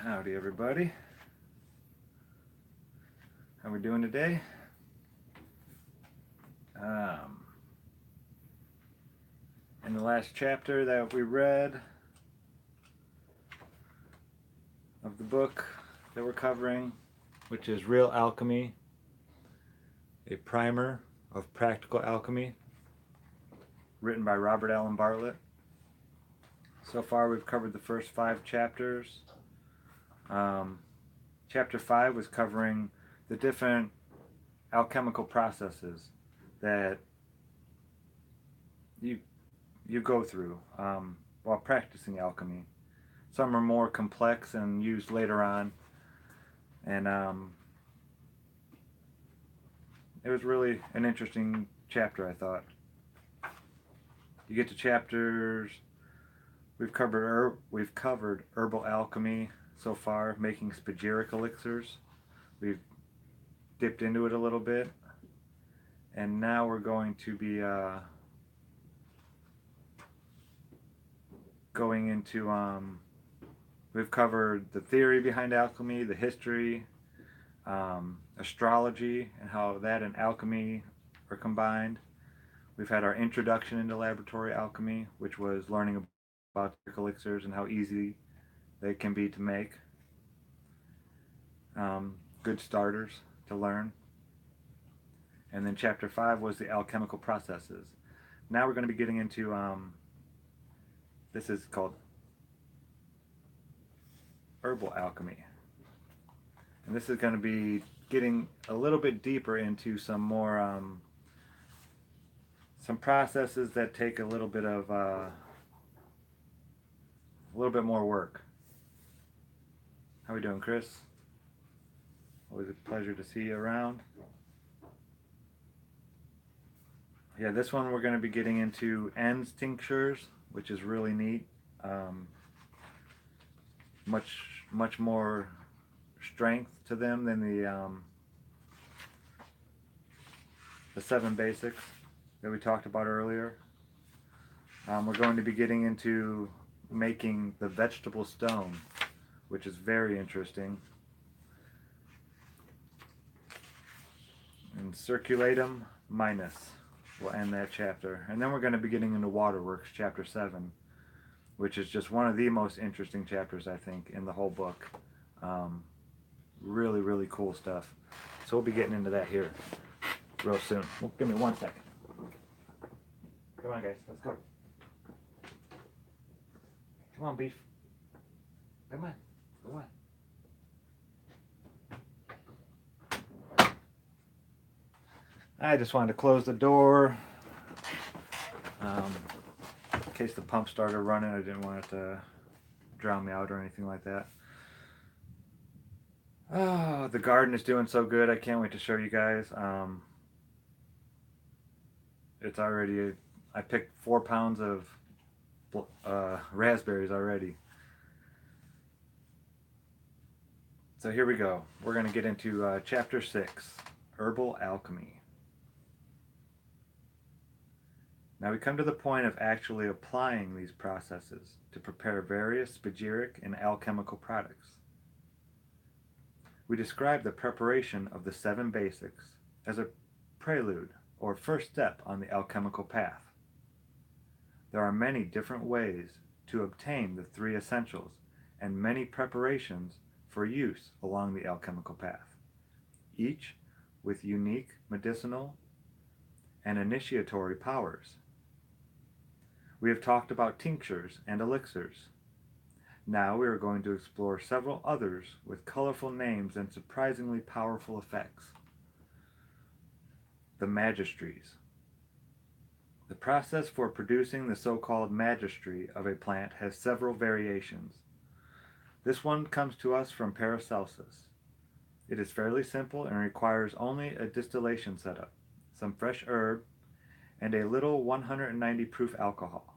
Howdy everybody. How we doing today? Um, in the last chapter that we read of the book that we're covering, which is Real Alchemy, a primer of practical alchemy, written by Robert Allen Bartlett. So far we've covered the first 5 chapters. Chapter 5 was covering the different alchemical processes that you go through while practicing alchemy. Some are more complex and used later on, and it was really an interesting chapter, I thought. You get to chapters. We've covered herbal alchemy so far, making spagyric elixirs. We've dipped into it a little bit, and now we're going to be going into we've covered the theory behind alchemy, the history, astrology, and how that and alchemy are combined. We've had our introduction into laboratory alchemy, which was learning about elixirs and how easy they can be to make. Good starters to learn. And then chapter 5 was the alchemical processes. Now we're going to be getting into this is called herbal alchemy. And this is going to be getting a little bit deeper into some more some processes that take a little bit more work. How are we doing, Chris? Always a pleasure to see you around. Yeah, this one we're going to be getting into ENS tinctures, which is really neat. Much more strength to them than the 7 basics that we talked about earlier. We're going to be getting into making the vegetable stone, which is very interesting. And circulatum minus will end that chapter. And then we're going to be getting into waterworks, chapter 7, which is just one of the most interesting chapters, I think, in the whole book. Really, really cool stuff. So we'll be getting into that here real soon. Well, give me 1 second. Come on, guys. Let's go. Come on, beef. Come on. Go on. I just wanted to close the door in case the pump started running. I didn't want it to drown me out or anything like that. Oh, the garden is doing so good. I can't wait to show you guys. It's already, I picked 4 pounds of raspberries already. So here we go. We're going to get into chapter 6, herbal alchemy. Now we come to the point of actually applying these processes to prepare various spagyric and alchemical products. We describe the preparation of the 7 basics as a prelude or first step on the alchemical path. There are many different ways to obtain the 3 essentials and many preparations for use along the alchemical path, each with unique medicinal and initiatory powers. We have talked about tinctures and elixirs. Now we are going to explore several others with colorful names and surprisingly powerful effects. The magistries. The process for producing the so-called magistry of a plant has several variations. This one comes to us from Paracelsus. It is fairly simple and requires only a distillation setup, some fresh herb, and a little 190 proof alcohol.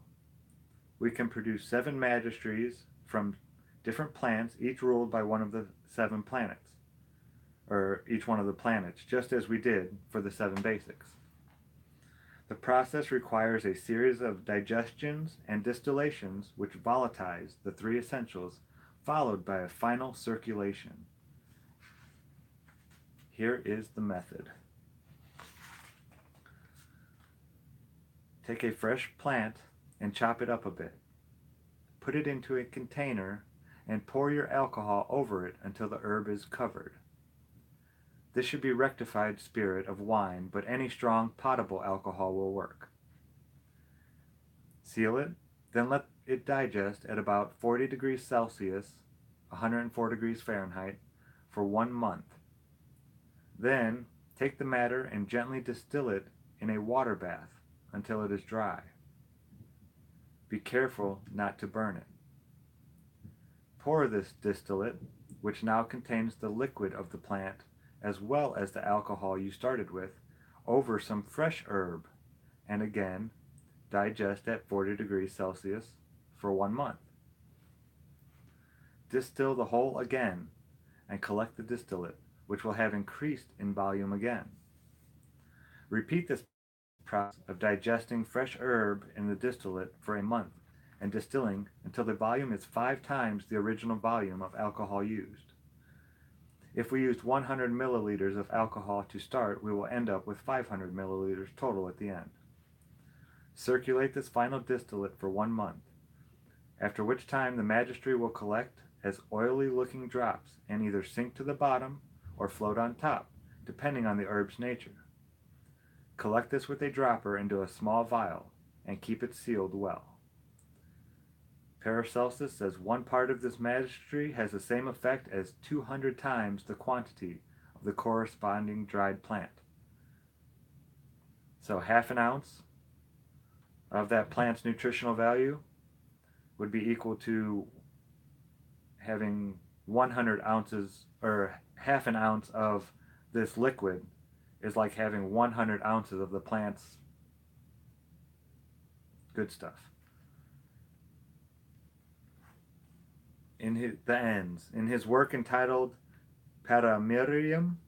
We can produce 7 magistries from different plants, each ruled by one of the 7 planets, or each one of the planets, just as we did for the 7 basics. The process requires a series of digestions and distillations which volatilize the 3 essentials followed by a final circulation. Here is the method. Take a fresh plant and chop it up a bit. Put it into a container and pour your alcohol over it until the herb is covered. This should be rectified spirit of wine, but any strong potable alcohol will work. Seal it, then let it digest at about 40 degrees Celsius, 104 degrees Fahrenheit, for 1 month. Then take the matter and gently distill it in a water bath until it is dry. Be careful not to burn it. Pour this distillate, which now contains the liquid of the plant as well as the alcohol you started with, over some fresh herb, and again digest at 40 degrees Celsius for 1 month. Distill the whole again and collect the distillate, which will have increased in volume again. Repeat this process of digesting fresh herb in the distillate for a month and distilling until the volume is 5 times the original volume of alcohol used. If we used 100 milliliters of alcohol to start, we will end up with 500 milliliters total at the end. Circulate this final distillate for 1 month, after which time the magistery will collect as oily-looking drops and either sink to the bottom or float on top, depending on the herb's nature. Collect this with a dropper into a small vial and keep it sealed well. Paracelsus says 1 part of this magistery has the same effect as 200 times the quantity of the corresponding dried plant. So half an ounce of that plant's nutritional value would be equal to having 100 ounces, or half an ounce of this liquid is like having 100 ounces of the plant's good stuff. In his work entitled Paramirium,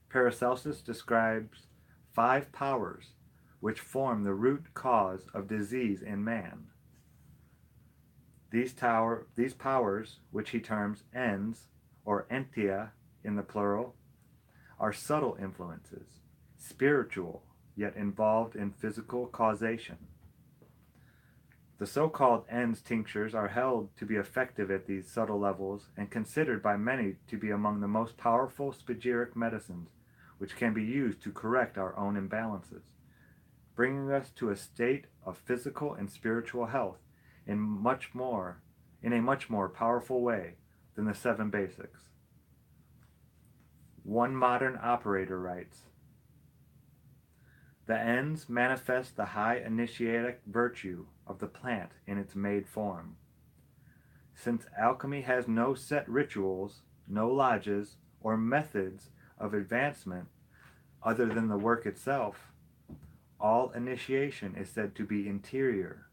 Paracelsus describes 5 powers which form the root cause of disease in man. These powers, which he terms ens, or entia in the plural, are subtle influences, spiritual, yet involved in physical causation. The so-called ens tinctures are held to be effective at these subtle levels and considered by many to be among the most powerful spagyric medicines which can be used to correct our own imbalances, bringing us to a state of physical and spiritual health in a much more powerful way than the 7 basics. One modern operator writes, "The ens manifest the high initiatic virtue of the plant in its made form. Since alchemy has no set rituals, no lodges, or methods of advancement other than the work itself, all initiation is said to be interior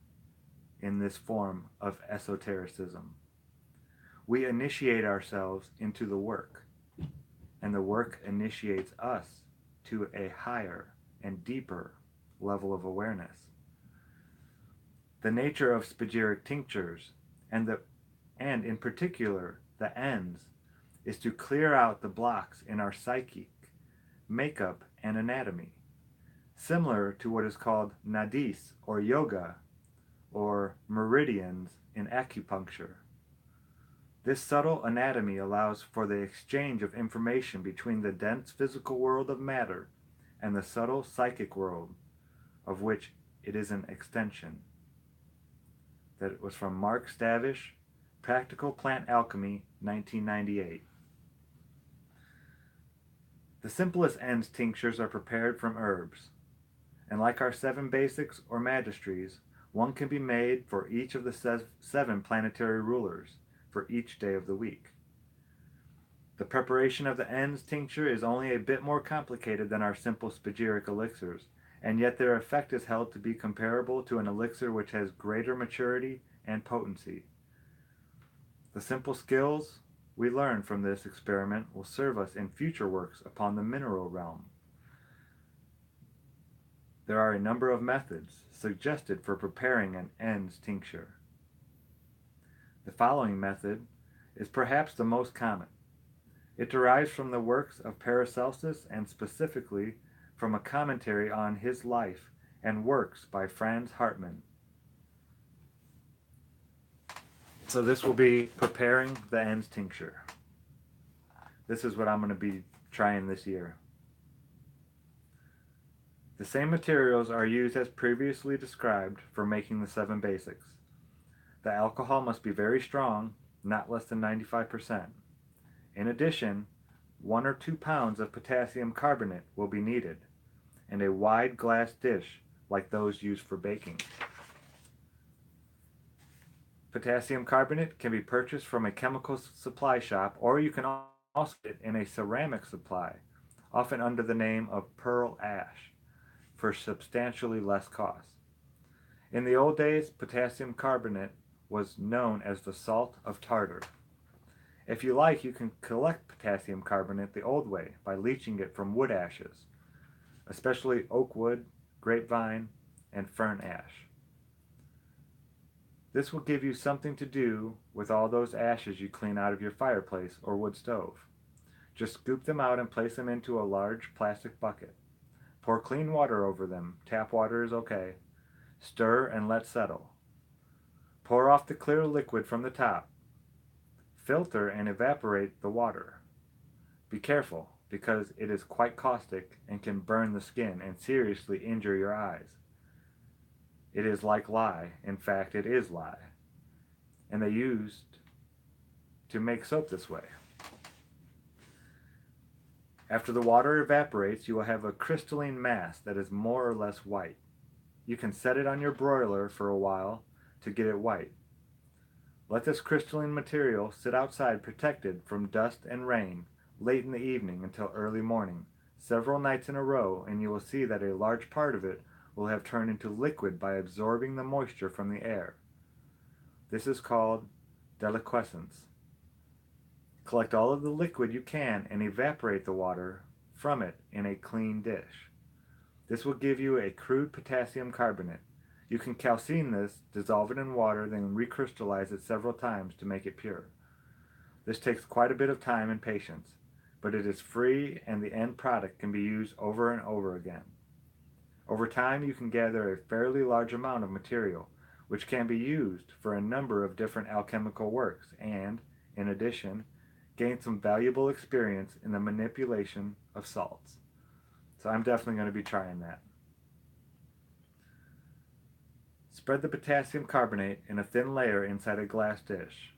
in this form of esotericism. We initiate ourselves into the work, and the work initiates us to a higher and deeper level of awareness. The nature of spagyric tinctures, and in particular the ens, is to clear out the blocks in our psychic makeup and anatomy, similar to what is called nadis or yoga or meridians in acupuncture. This subtle anatomy allows for the exchange of information between the dense physical world of matter and the subtle psychic world, of which it is an extension." That was from Mark Stavish, Practical Plant Alchemy, 1998. The simplest ens tinctures are prepared from herbs, and like our 7 basics or magistries, one can be made for each of the 7 planetary rulers for each day of the week. The preparation of the ens tincture is only a bit more complicated than our simple spagyric elixirs, and yet their effect is held to be comparable to an elixir which has greater maturity and potency. The simple skills we learn from this experiment will serve us in future works upon the mineral realm. There are a number of methods suggested for preparing an ens tincture. The following method is perhaps the most common. It derives from the works of Paracelsus and specifically from a commentary on his life and works by Franz Hartmann. So this will be preparing the ends tincture. This is what I'm going to be trying this year. The same materials are used as previously described for making the 7 basics. The alcohol must be very strong, not less than 95%. In addition, 1 or 2 pounds of potassium carbonate will be needed, and a wide glass dish like those used for baking. Potassium carbonate can be purchased from a chemical supply shop, or you can also get it in a ceramic supply, often under the name of pearl ash, for substantially less cost. In the old days, potassium carbonate was known as the salt of tartar. If you like, you can collect potassium carbonate the old way by leaching it from wood ashes, especially oak wood, grapevine, and fern ash. This will give you something to do with all those ashes you clean out of your fireplace or wood stove. Just scoop them out and place them into a large plastic bucket. Pour clean water over them. Tap water is okay. Stir and let settle. Pour off the clear liquid from the top. Filter and evaporate the water. Be careful, because it is quite caustic and can burn the skin and seriously injure your eyes. It is like lye. In fact, it is lye. And they used to make soap this way. After the water evaporates, you will have a crystalline mass that is more or less white. You can set it on your broiler for a while to get it white. Let this crystalline material sit outside protected from dust and rain late in the evening until early morning, several nights in a row, and you will see that a large part of it will have turned into liquid by absorbing the moisture from the air. This is called deliquescence. Collect all of the liquid you can and evaporate the water from it in a clean dish. This will give you a crude potassium carbonate. You can calcine this, dissolve it in water, then recrystallize it several times to make it pure. This takes quite a bit of time and patience, but it is free and the end product can be used over and over again. Over time, you can gather a fairly large amount of material, which can be used for a number of different alchemical works and, in addition, gain some valuable experience in the manipulation of salts. So I'm definitely going to be trying that. Spread the potassium carbonate in a thin layer inside a glass dish,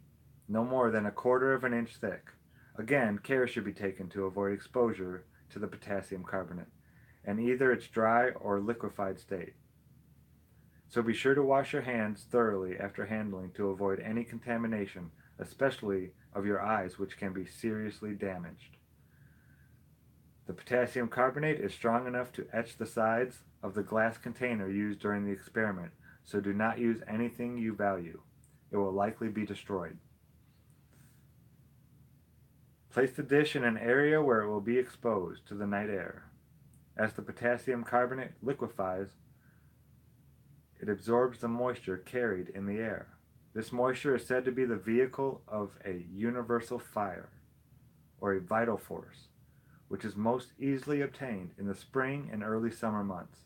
no more than 1/4 of an inch thick. Again, care should be taken to avoid exposure to the potassium carbonate and either its dry or liquefied state. So be sure to wash your hands thoroughly after handling to avoid any contamination, especially of your eyes, which can be seriously damaged. The potassium carbonate is strong enough to etch the sides of the glass container used during the experiment, so do not use anything you value. It will likely be destroyed. Place the dish in an area where it will be exposed to the night air. As the potassium carbonate liquefies, it absorbs the moisture carried in the air. This moisture is said to be the vehicle of a universal fire, or a vital force, which is most easily obtained in the spring and early summer months.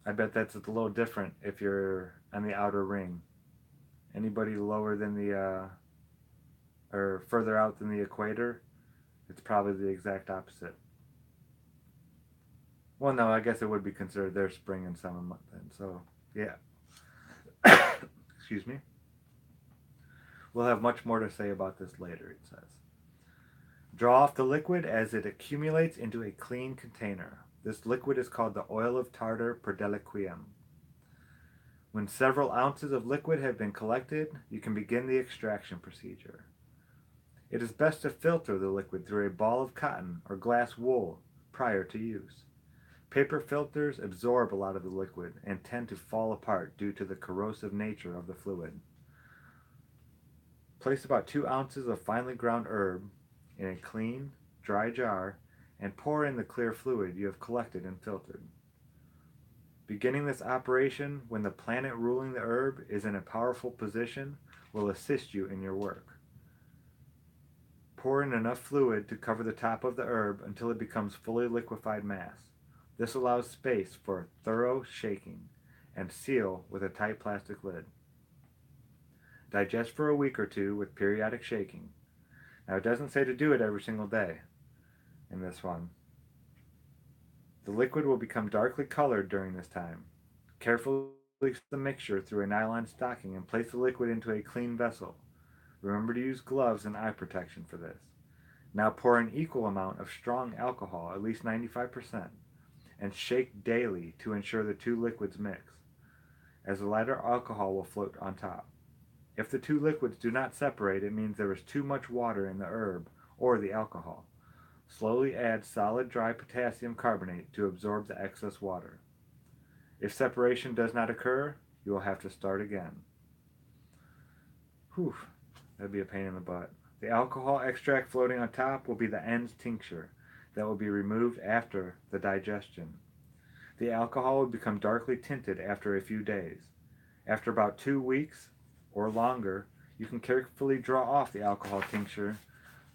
I bet that's a little different if you're on the outer ring. Anybody lower than the, or further out than the equator, it's probably the exact opposite. Well, no, I guess it would be considered their spring and summer month then. So, yeah. Excuse me. We'll have much more to say about this later, it says. Draw off the liquid as it accumulates into a clean container. This liquid is called the oil of tartar per deliquium. When several ounces of liquid have been collected, you can begin the extraction procedure. It is best to filter the liquid through a ball of cotton or glass wool prior to use. Paper filters absorb a lot of the liquid and tend to fall apart due to the corrosive nature of the fluid. Place about 2 ounces of finely ground herb in a clean, dry jar and pour in the clear fluid you have collected and filtered. Beginning this operation when the planet ruling the herb is in a powerful position will assist you in your work. Pour in enough fluid to cover the top of the herb until it becomes fully liquefied mass. This allows space for thorough shaking and seal with a tight plastic lid. Digest for a week or two with periodic shaking. Now, it doesn't say to do it every single day in this one. The liquid will become darkly colored during this time. Carefully mix the mixture through a nylon stocking and place the liquid into a clean vessel. Remember to use gloves and eye protection for this. Now pour an equal amount of strong alcohol, at least 95%, and shake daily to ensure the two liquids mix, as the lighter alcohol will float on top. If the two liquids do not separate, it means there is too much water in the herb or the alcohol. Slowly add solid dry potassium carbonate to absorb the excess water. If separation does not occur, you will have to start again. Whew, that'd be a pain in the butt. The alcohol extract floating on top will be the ENS tincture that will be removed after the digestion. The alcohol will become darkly tinted after a few days. After about 2 weeks or longer, you can carefully draw off the alcohol tincture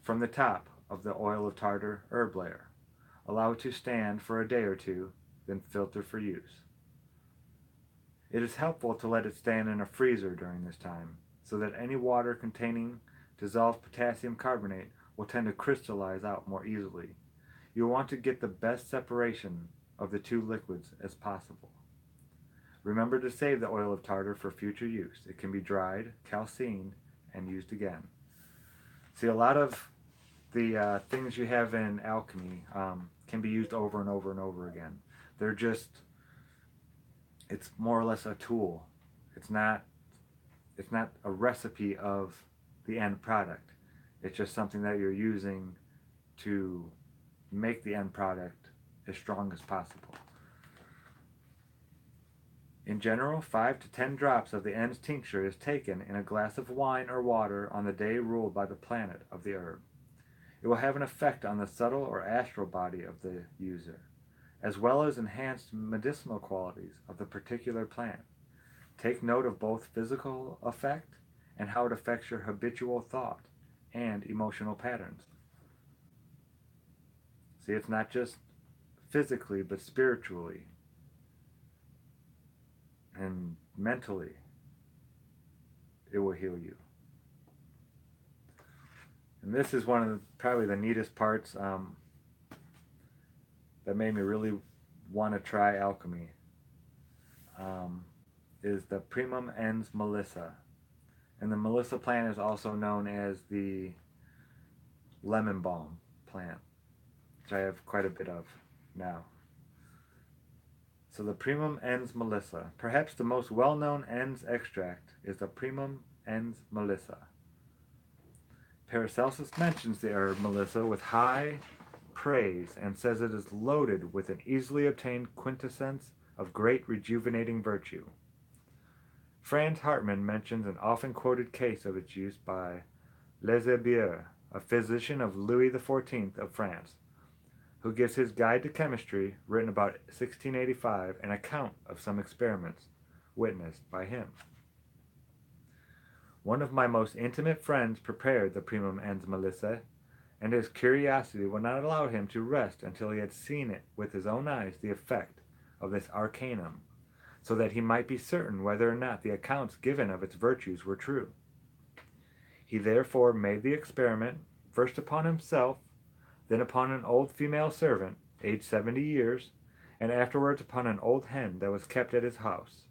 from the top of the oil of tartar herb layer. Allow it to stand for a day or two, then filter for use. It is helpful to let it stand in a freezer during this time, so that any water containing dissolved potassium carbonate will tend to crystallize out more easily. You want to get the best separation of the two liquids as possible. Remember to save the oil of tartar for future use. It can be dried, calcined, and used again. See, a lot of the things you have in alchemy can be used over and over and over again. They're just, it's more or less a tool. It's not a recipe of the end product. It's just something that you're using to make the end product as strong as possible. In general, 5 to 10 drops of the ENS tincture is taken in a glass of wine or water on the day ruled by the planet of the herb. It will have an effect on the subtle or astral body of the user, as well as enhanced medicinal qualities of the particular plant. Take note of both physical effect and how it affects your habitual thought and emotional patterns. See, it's not just physically, but spiritually and mentally. It will heal you. And this is one of probably the neatest parts that made me really want to try alchemy. Is the Primum ens Melissa. And the Melissa plant is also known as the lemon balm plant, which I have quite a bit of now. So the Primum ens Melissa. Perhaps the most well-known ENS extract is the Primum ens Melissa. Paracelsus mentions the herb Melissa with high praise and says it is loaded with an easily obtained quintessence of great rejuvenating virtue. Franz Hartmann mentions an often quoted case of its use by Lesébure, a physician of Louis XIV of France, who gives his Guide to Chemistry, written about 1685, an account of some experiments witnessed by him. One of my most intimate friends prepared the Primum ens Melissa, and his curiosity would not allow him to rest until he had seen it with his own eyes the effect of this arcanum, so that he might be certain whether or not the accounts given of its virtues were true. He therefore made the experiment, first upon himself, then upon an old female servant, aged 70 years, and afterwards upon an old hen that was kept at his house.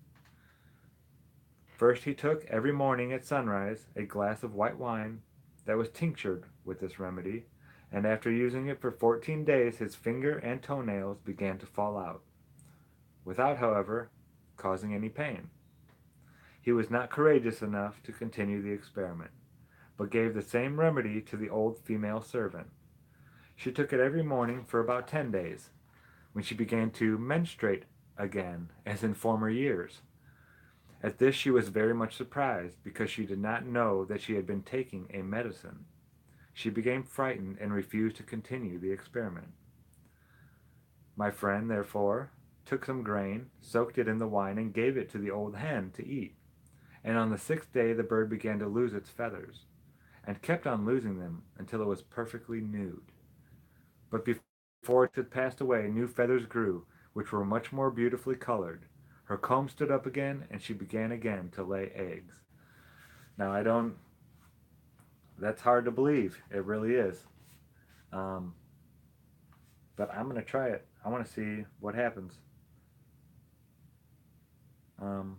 First he took every morning at sunrise a glass of white wine that was tinctured with this remedy, and after using it for 14 days his finger and toenails began to fall out, without, however, causing any pain. He was not courageous enough to continue the experiment, but gave the same remedy to the old female servant. She took it every morning for about 10 days, when she began to menstruate again, as in former years. At this she was very much surprised, because she did not know that she had been taking a medicine. She became frightened and refused to continue the experiment. My friend, therefore, took some grain, soaked it in the wine, and gave it to the old hen to eat. And on the sixth day the bird began to lose its feathers, and kept on losing them until it was perfectly nude. But before it had passed away, new feathers grew, which were much more beautifully colored. Her comb stood up again, and she began again to lay eggs. Now, I don't, that's hard to believe. It really is. Um, but I'm going to try it. I want to see what happens. Um,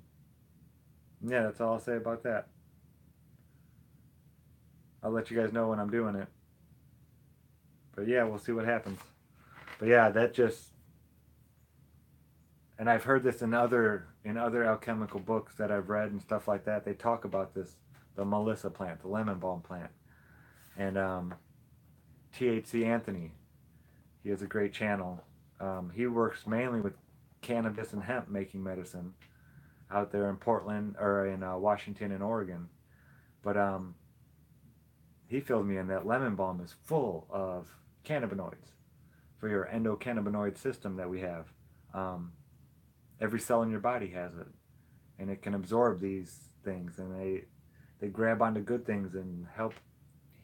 yeah, that's all I'll say about that. I'll let you guys know when I'm doing it. But yeah, we'll see what happens. But yeah, that just, and I've heard this in other alchemical books that I've read and stuff like that. They talk about this, the Melissa plant, the lemon balm plant, and THC Anthony. He has a great channel. He works mainly with cannabis and hemp making medicine out there in Portland or in Washington and Oregon. But he filled me in that lemon balm is full of cannabinoids for your endocannabinoid system that we have. Um, every cell in your body has it, and it can absorb these things, and they grab onto good things and help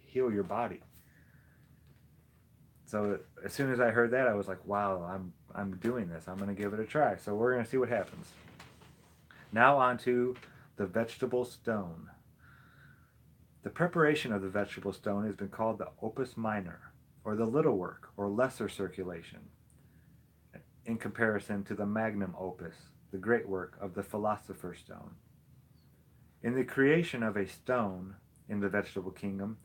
heal your body. So as soon as I heard that, I was like, wow, I'm doing this. I'm going to give it a try. So we're going to see what happens. Now on to the vegetable stone. The preparation of the vegetable stone has been called the opus minor, or the little work, or lesser circulation, in comparison to the magnum opus, the great work of the philosopher's stone. In the creation of a stone in the vegetable kingdom,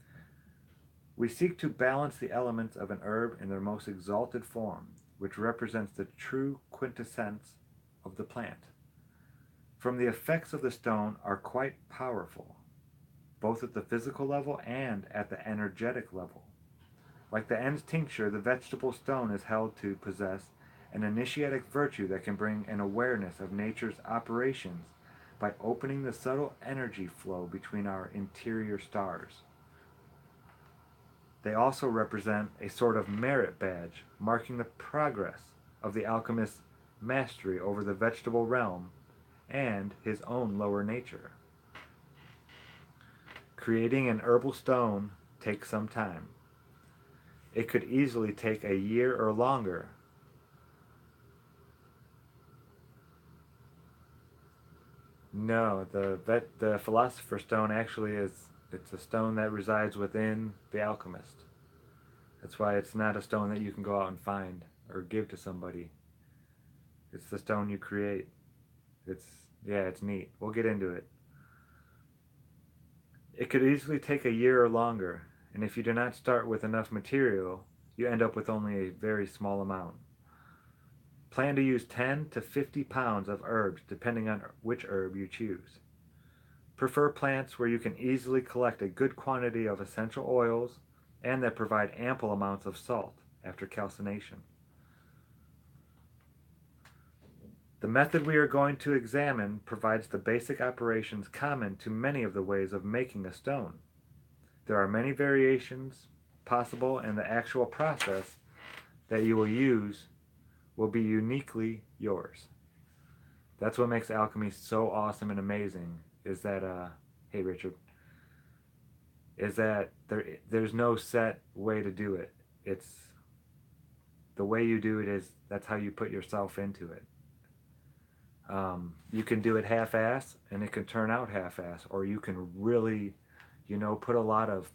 we seek to balance the elements of an herb in their most exalted form, which represents the true quintessence of the plant. From the effects of the stone are quite powerful, both at the physical level and at the energetic level. Like the Ens tincture, the vegetable stone is held to possess an initiatic virtue that can bring an awareness of nature's operations by opening the subtle energy flow between our interior stars. They also represent a sort of merit badge marking the progress of the alchemist's mastery over the vegetable realm and his own lower nature. Creating an herbal stone takes some time. It could easily take a year or longer. No, the philosopher's stone actually it's a stone that resides within the alchemist. That's why it's not a stone that you can go out and find or give to somebody. It's the stone you create. It's yeah, it's neat. We'll get into it. It could easily take a year or longer, and if you do not start with enough material, you end up with only a very small amount. Plan to use 10 to 50 pounds of herbs depending on which herb you choose. Prefer plants where you can easily collect a good quantity of essential oils and that provide ample amounts of salt after calcination. The method we are going to examine provides the basic operations common to many of the ways of making a stone. There are many variations possible, and the actual process that you will use will be uniquely yours. That's what makes alchemy so awesome and amazing, is that, hey Richard, is that there's no set way to do it. It's the way you do it is that's how you put yourself into it. You can do it half-ass and it can turn out half-ass, or you can really, put a lot of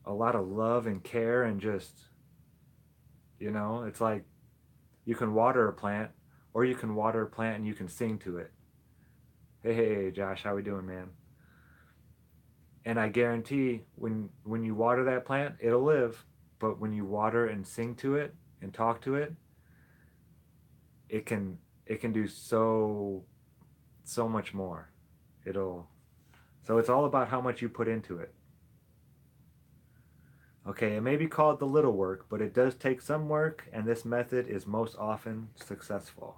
love and care and just, it's like you can water a plant, or you can water a plant and you can sing to it. Hey, Josh, how we doing, man? And I guarantee when you water that plant, it'll live. But when you water and sing to it and talk to it, it can do so much more. It'll So it's all about how much you put into it. Okay, it may be called the little work, but it does take some work, and this method is most often successful.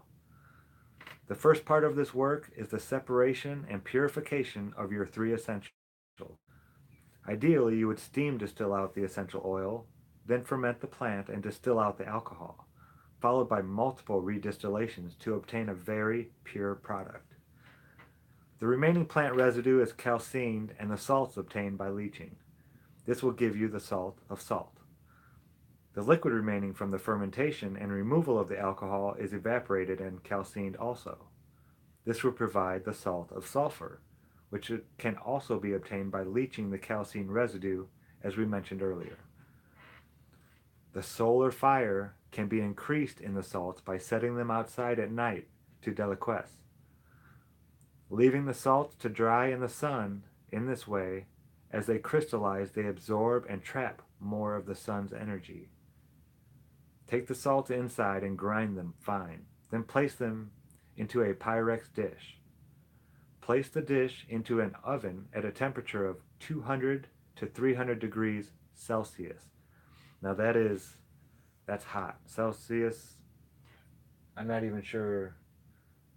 The first part of this work is the separation and purification of your three essentials. Ideally, you would steam distill out the essential oil, then ferment the plant and distill out the alcohol, followed by multiple redistillations to obtain a very pure product. The remaining plant residue is calcined and the salts obtained by leaching. This will give you the salt of salt. The liquid remaining from the fermentation and removal of the alcohol is evaporated and calcined also. This will provide the salt of sulfur, which can also be obtained by leaching the calcined residue, as we mentioned earlier. The solar fire can be increased in the salts by setting them outside at night to deliquesce. Leaving the salts to dry in the sun in this way, as they crystallize, they absorb and trap more of the sun's energy. Take the salts inside and grind them fine. Then place them into a Pyrex dish. Place the dish into an oven at a temperature of 200 to 300 degrees Celsius. Now that's hot. Celsius, I'm not even sure.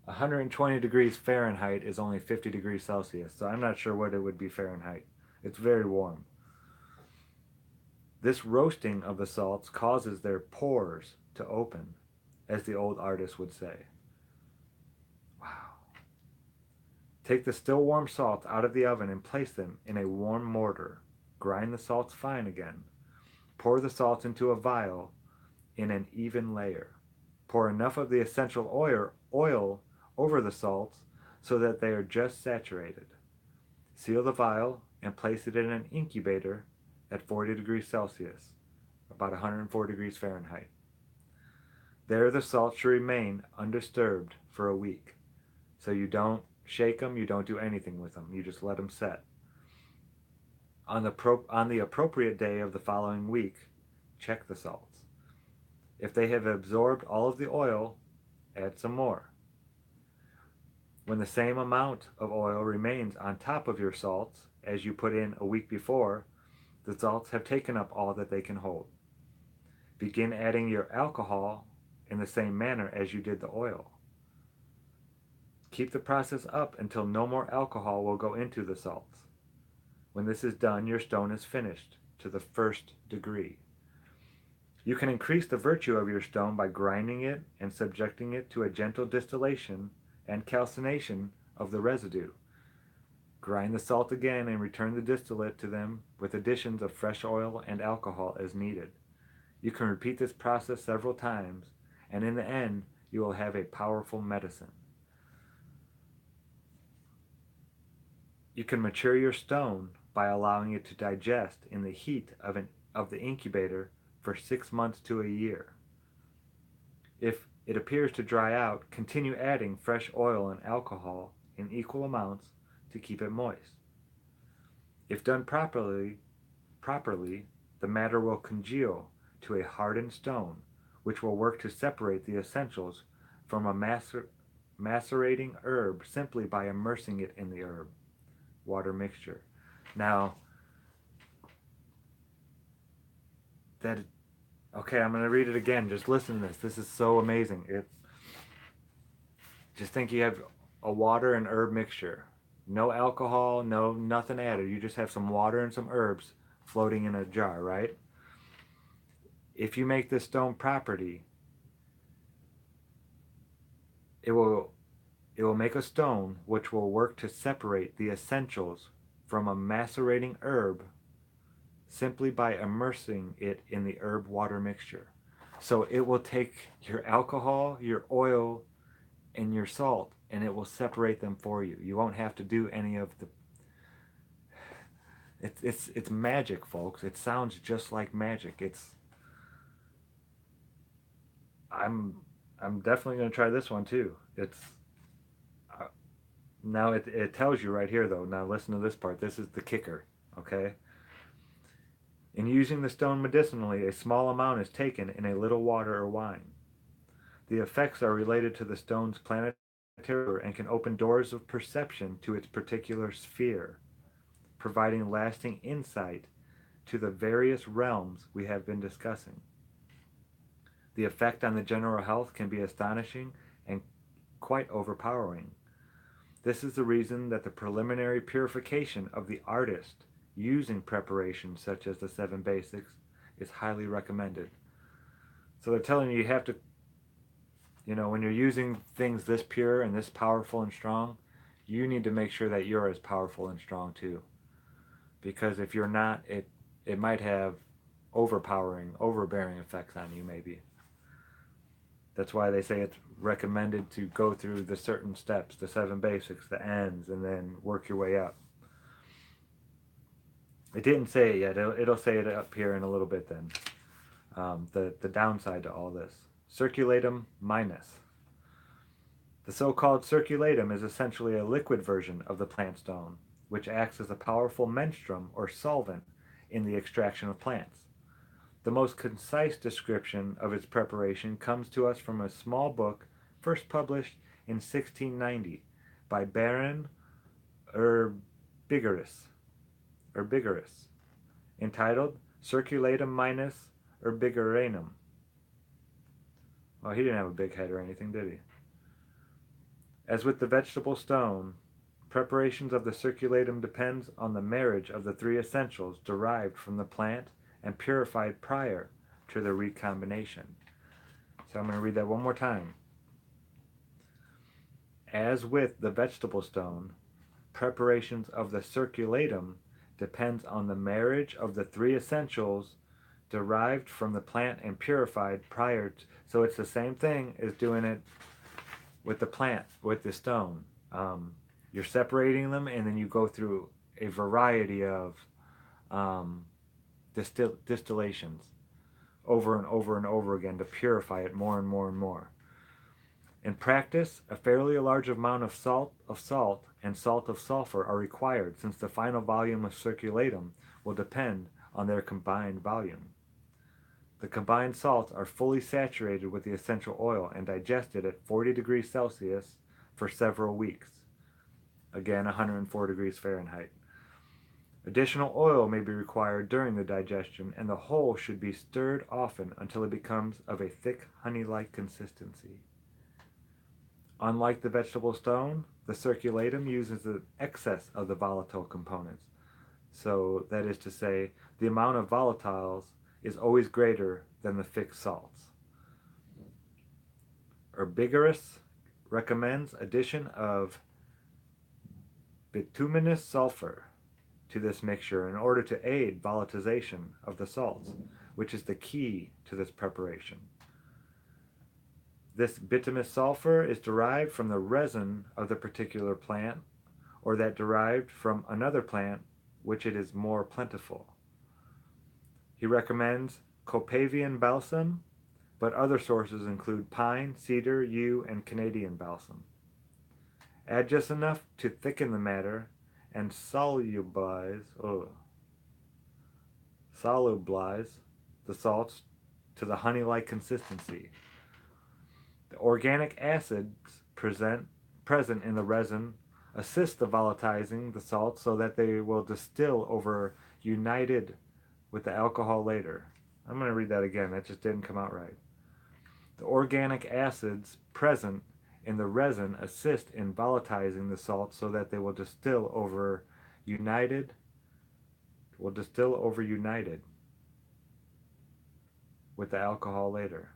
120 degrees Fahrenheit is only 50 degrees Celsius, so I'm not sure what it would be Fahrenheit. It's very warm. This roasting of the salts causes their pores to open, as the old artist would say. Wow. Take the still warm salts out of the oven and place them in a warm mortar. Grind the salts fine again. Pour the salts into a vial in an even layer. Pour enough of the essential oil over the salts so that they are just saturated. Seal the vial and place it in an incubator at 40 degrees Celsius, about 104 degrees Fahrenheit. There the salts should remain undisturbed for a week. So you don't shake them, you don't do anything with them, you just let them set. On the appropriate day of the following week, check the salts. If they have absorbed all of the oil, add some more. When the same amount of oil remains on top of your salts as you put in a week before, the salts have taken up all that they can hold. Begin adding your alcohol in the same manner as you did the oil. Keep the process up until no more alcohol will go into the salts. When this is done, your stone is finished to the first degree. You can increase the virtue of your stone by grinding it and subjecting it to a gentle distillation and calcination of the residue. Grind the salt again and return the distillate to them with additions of fresh oil and alcohol as needed. You can repeat this process several times, and in the end, you will have a powerful medicine. You can mature your stone by allowing it to digest in the heat of the incubator for 6 months to a year. If it appears to dry out, continue adding fresh oil and alcohol in equal amounts to keep it moist. If done properly, the matter will congeal to a hardened stone, which will work to separate the essentials from a macerating herb simply by immersing it in the herb water mixture. Now, okay, I'm going to read it again. Just listen to this. This is so amazing. Just think you have a water and herb mixture. No alcohol, nothing added. You just have some water and some herbs floating in a jar, right? If you make this stone properly, it will make a stone which will work to separate the essentials from a macerating herb simply by immersing it in the herb water mixture. So it will take your alcohol, your oil, and your salt, and it will separate them for you. You won't have to do any of the... It's magic, folks. It sounds just like magic. I'm definitely going to try this one too. Now it tells you right here though. Now listen to this part. This is the kicker, okay? In using the stone medicinally, a small amount is taken in a little water or wine. The effects are related to the stone's planetary and can open doors of perception to its particular sphere, providing lasting insight to the various realms we have been discussing. The effect on the general health can be astonishing and quite overpowering. This is the reason that the preliminary purification of the artist using preparations such as the 7 basics is highly recommended. So they're telling you have to When you're using things this pure and this powerful and strong, you need to make sure that you're as powerful and strong too. Because if you're not, it might have overpowering, overbearing effects on you maybe. That's why they say it's recommended to go through the certain steps, the seven basics, the ends, and then work your way up. It didn't say it yet. It'll say it up here in a little bit then. The downside to all this. Circulatum minus. The so-called circulatum is essentially a liquid version of the plant stone, which acts as a powerful menstruum or solvent in the extraction of plants. The most concise description of its preparation comes to us from a small book first published in 1690 by Baron Urbigerus, entitled Circulatum minus Urbigeranum. Well, he didn't have a big head or anything, did he? As with the vegetable stone, preparations of the circulatum depends on the marriage of the three essentials derived from the plant and purified prior to the recombination. So I'm going to read that one more time. As with the vegetable stone, preparations of the circulatum depends on the marriage of the three essentials derived from the plant and purified prior to, so it's the same thing as doing it with the plant, with the stone. You're separating them, and then you go through a variety of distillations over and over and over again to purify it more and more and more. In practice, a fairly large amount of salt and salt of sulfur are required, since the final volume of circulatum will depend on their combined volume. The combined salts are fully saturated with the essential oil and digested at 40 degrees Celsius for several weeks. Again, 104 degrees Fahrenheit. Additional oil may be required during the digestion, and the whole should be stirred often until it becomes of a thick honey-like consistency. Unlike the vegetable stone, the circulatum uses the excess of the volatile components. So that is to say, the amount of volatiles is always greater than the fixed salts. Urbigerus recommends addition of bituminous sulfur to this mixture in order to aid volatilization of the salts, which is the key to this preparation. This bituminous sulfur is derived from the resin of the particular plant, or that derived from another plant which it is more plentiful. He recommends Copavian balsam, but other sources include pine, cedar, yew, and Canadian balsam. Add just enough to thicken the matter and solubilize the salts to the honey-like consistency. The organic acids present in the resin assist the volatilizing the salts so that they will distill over united with the alcohol later. I'm going to read that again. That just didn't come out right. The organic acids present in the resin assist in volatilizing the salts so that they will distill over united with the alcohol later.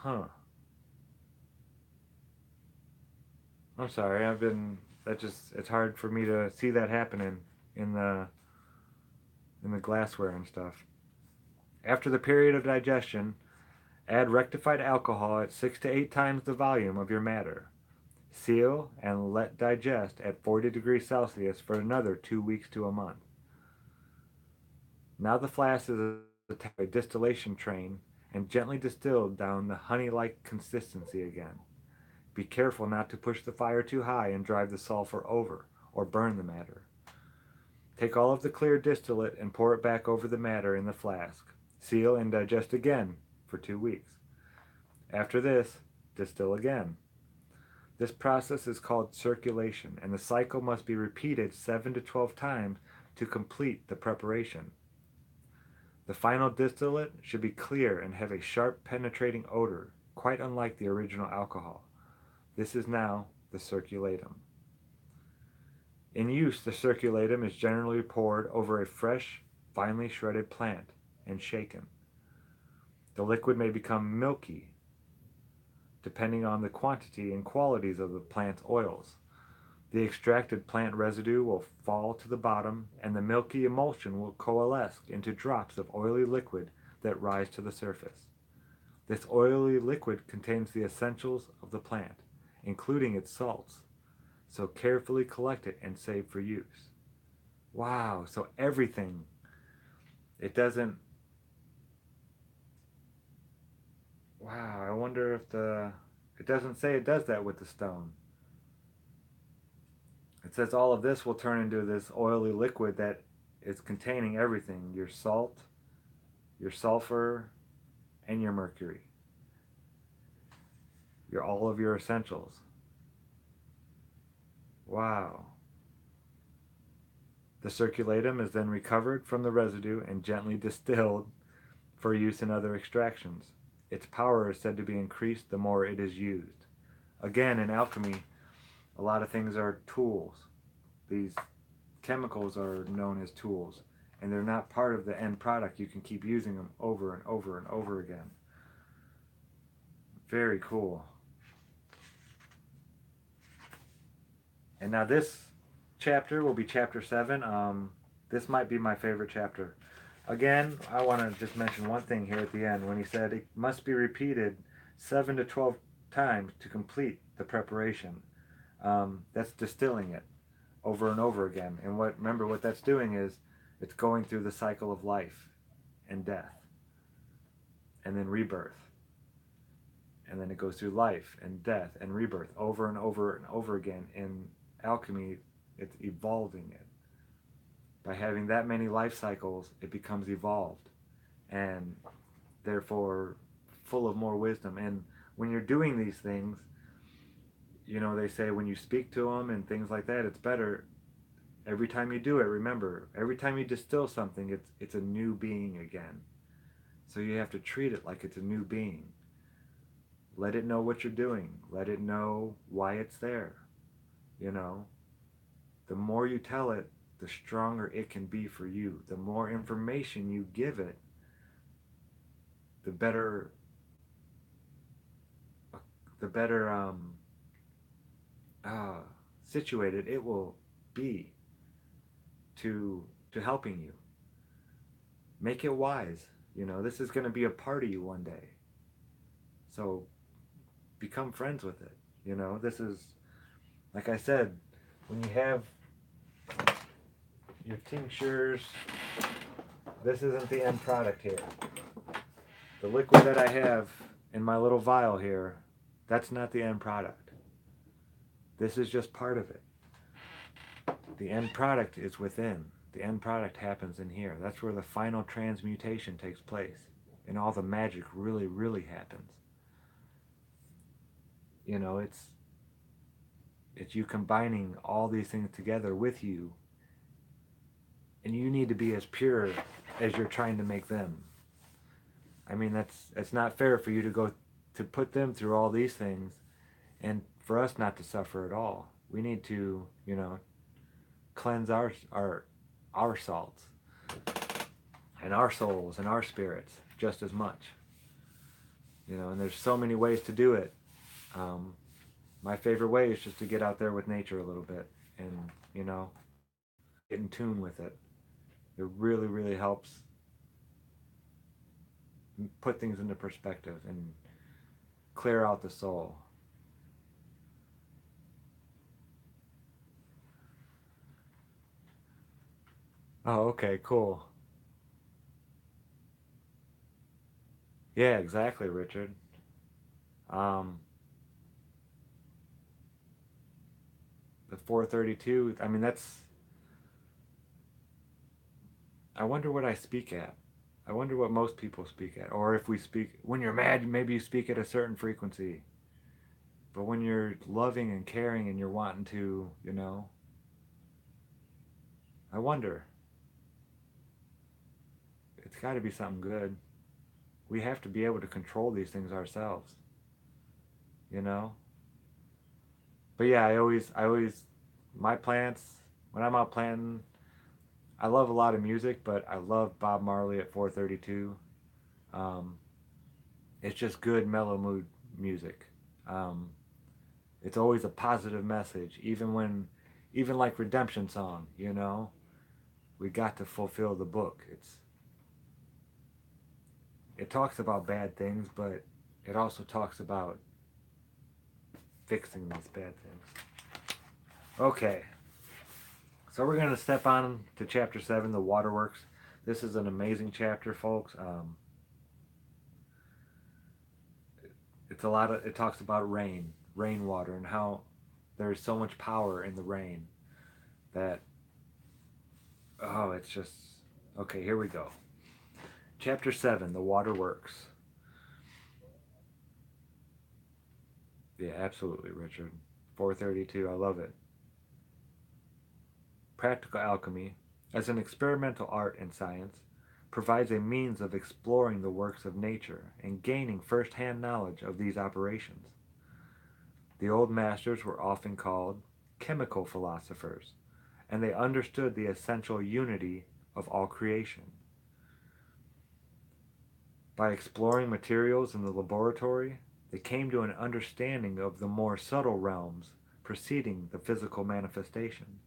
I'm sorry, it's hard for me to see that happening in the glassware and stuff. After the period of digestion, add rectified alcohol at 6 to 8 times the volume of your matter. Seal and let digest at 40 degrees Celsius for another 2 weeks to a month. Now the flask is a distillation train and gently distilled down the honey-like consistency again. Be careful not to push the fire too high and drive the sulfur over or burn the matter. Take all of the clear distillate and pour it back over the matter in the flask. Seal and digest again for 2 weeks. After this, distill again. This process is called circulation, and the cycle must be repeated 7 to 12 times to complete the preparation. The final distillate should be clear and have a sharp penetrating odor, quite unlike the original alcohol. This is now the circulatum. In use, the circulatum is generally poured over a fresh, finely shredded plant and shaken. The liquid may become milky, depending on the quantity and qualities of the plant's oils. The extracted plant residue will fall to the bottom, and the milky emulsion will coalesce into drops of oily liquid that rise to the surface. This oily liquid contains the essentials of the plant, including its salts, so carefully collect it and save for use. Wow, so everything, it doesn't, wow, I wonder if it doesn't say it does that with the stone. It says all of this will turn into this oily liquid that is containing everything, your salt, your sulfur, and your mercury. All of your essentials. Wow. The circulatum is then recovered from the residue and gently distilled for use in other extractions. Its power is said to be increased the more it is used. Again, in alchemy, a lot of things are tools. These chemicals are known as tools, and they're not part of the end product. You can keep using them over and over and over again. Very cool. And now this chapter will be chapter 7. This might be my favorite chapter. Again, I want to just mention one thing here at the end when he said it must be repeated 7 to 12 times to complete the preparation. That's distilling it over and over again. And remember what that's doing is it's going through the cycle of life and death and then rebirth. And then it goes through life and death and rebirth over and over and over again. In alchemy, it's evolving it. By having that many life cycles, it becomes evolved and therefore full of more wisdom. And when you're doing these things, they say when you speak to them and things like that, it's better. Every time you do it, remember, every time you distill something, it's a new being again. So you have to treat it like it's a new being. Let it know what you're doing. Let it know why it's there. The more you tell it, the stronger it can be for you. The more information you give it, the better situated it will be to helping you. Make it wise. This is going to be a part of you one day. So become friends with it. This is, like I said, when you have your tinctures, this isn't the end product here. The liquid that I have in my little vial here, that's not the end product. This is just part of it. The end product is within. The end product happens in here. That's where the final transmutation takes place. And all the magic really, really happens. It's you combining all these things together with you. And you need to be as pure as you're trying to make them. I mean, it's not fair for you to put them through all these things and for us not to suffer at all. We need to, cleanse our salts and our souls and our spirits just as much. And there's so many ways to do it. My favorite way is just to get out there with nature a little bit and, get in tune with it. It really, really helps put things into perspective and clear out the soul. Oh, okay, cool. Yeah, exactly, Richard. Um, the 432, I mean, I wonder what I speak at. I wonder what most people speak at. Or if we speak, when you're mad, maybe you speak at a certain frequency. But when you're loving and caring and you're wanting to, I wonder. It's got to be something good. We have to be able to control these things ourselves, you know? But yeah, my plants, when I'm out planting, I love a lot of music, but I love Bob Marley at 432. Um, It's just good mellow mood music. Um, it's always a positive message, even like Redemption Song. We got to fulfill the book. It talks about bad things, but it also talks about fixing these bad things. Okay, so we're gonna step on to chapter 7, the waterworks. This is an amazing chapter, folks. It talks about rainwater, and how there's so much power in the rain that, oh, it's just, okay, here we go. Chapter 7, the waterworks. Yeah, absolutely, Richard. 432, I love it. Practical alchemy, as an experimental art and science, provides a means of exploring the works of nature and gaining first-hand knowledge of these operations. The old masters were often called chemical philosophers, and they understood the essential unity of all creation. By exploring materials in the laboratory, they came to an understanding of the more subtle realms preceding the physical manifestation.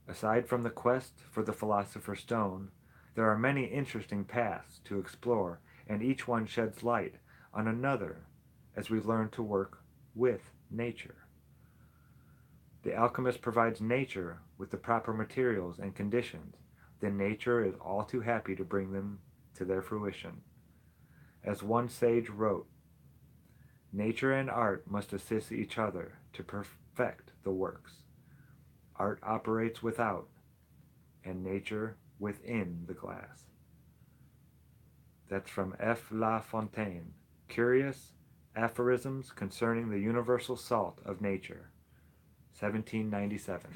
Aside from the quest for the Philosopher's Stone, there are many interesting paths to explore, and each one sheds light on another as we learn to work with nature. The alchemist provides nature with the proper materials and conditions, then nature is all too happy to bring them to their fruition. As one sage wrote, nature and art must assist each other to perfect the works. Art operates without, and nature within the glass. That's from F. La Fontaine. Curious Aphorisms Concerning the Universal Salt of Nature, 1797.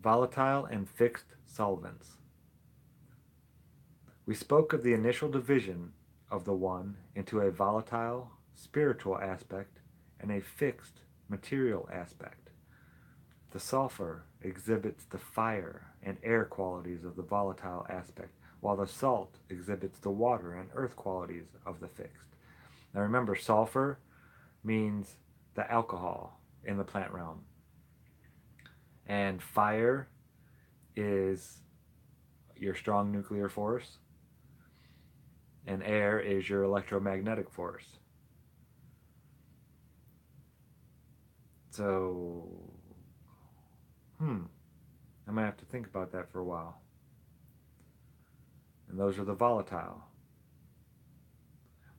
Volatile and fixed solvents. We spoke of the initial division of the one into a volatile, spiritual aspect and a fixed, material aspect. The sulfur exhibits the fire and air qualities of the volatile aspect, while the salt exhibits the water and earth qualities of the fixed. Now remember, sulfur means the alcohol in the plant realm, and fire is your strong nuclear force, and air is your electromagnetic force. So, I might have to think about that for a while. And those are the volatile.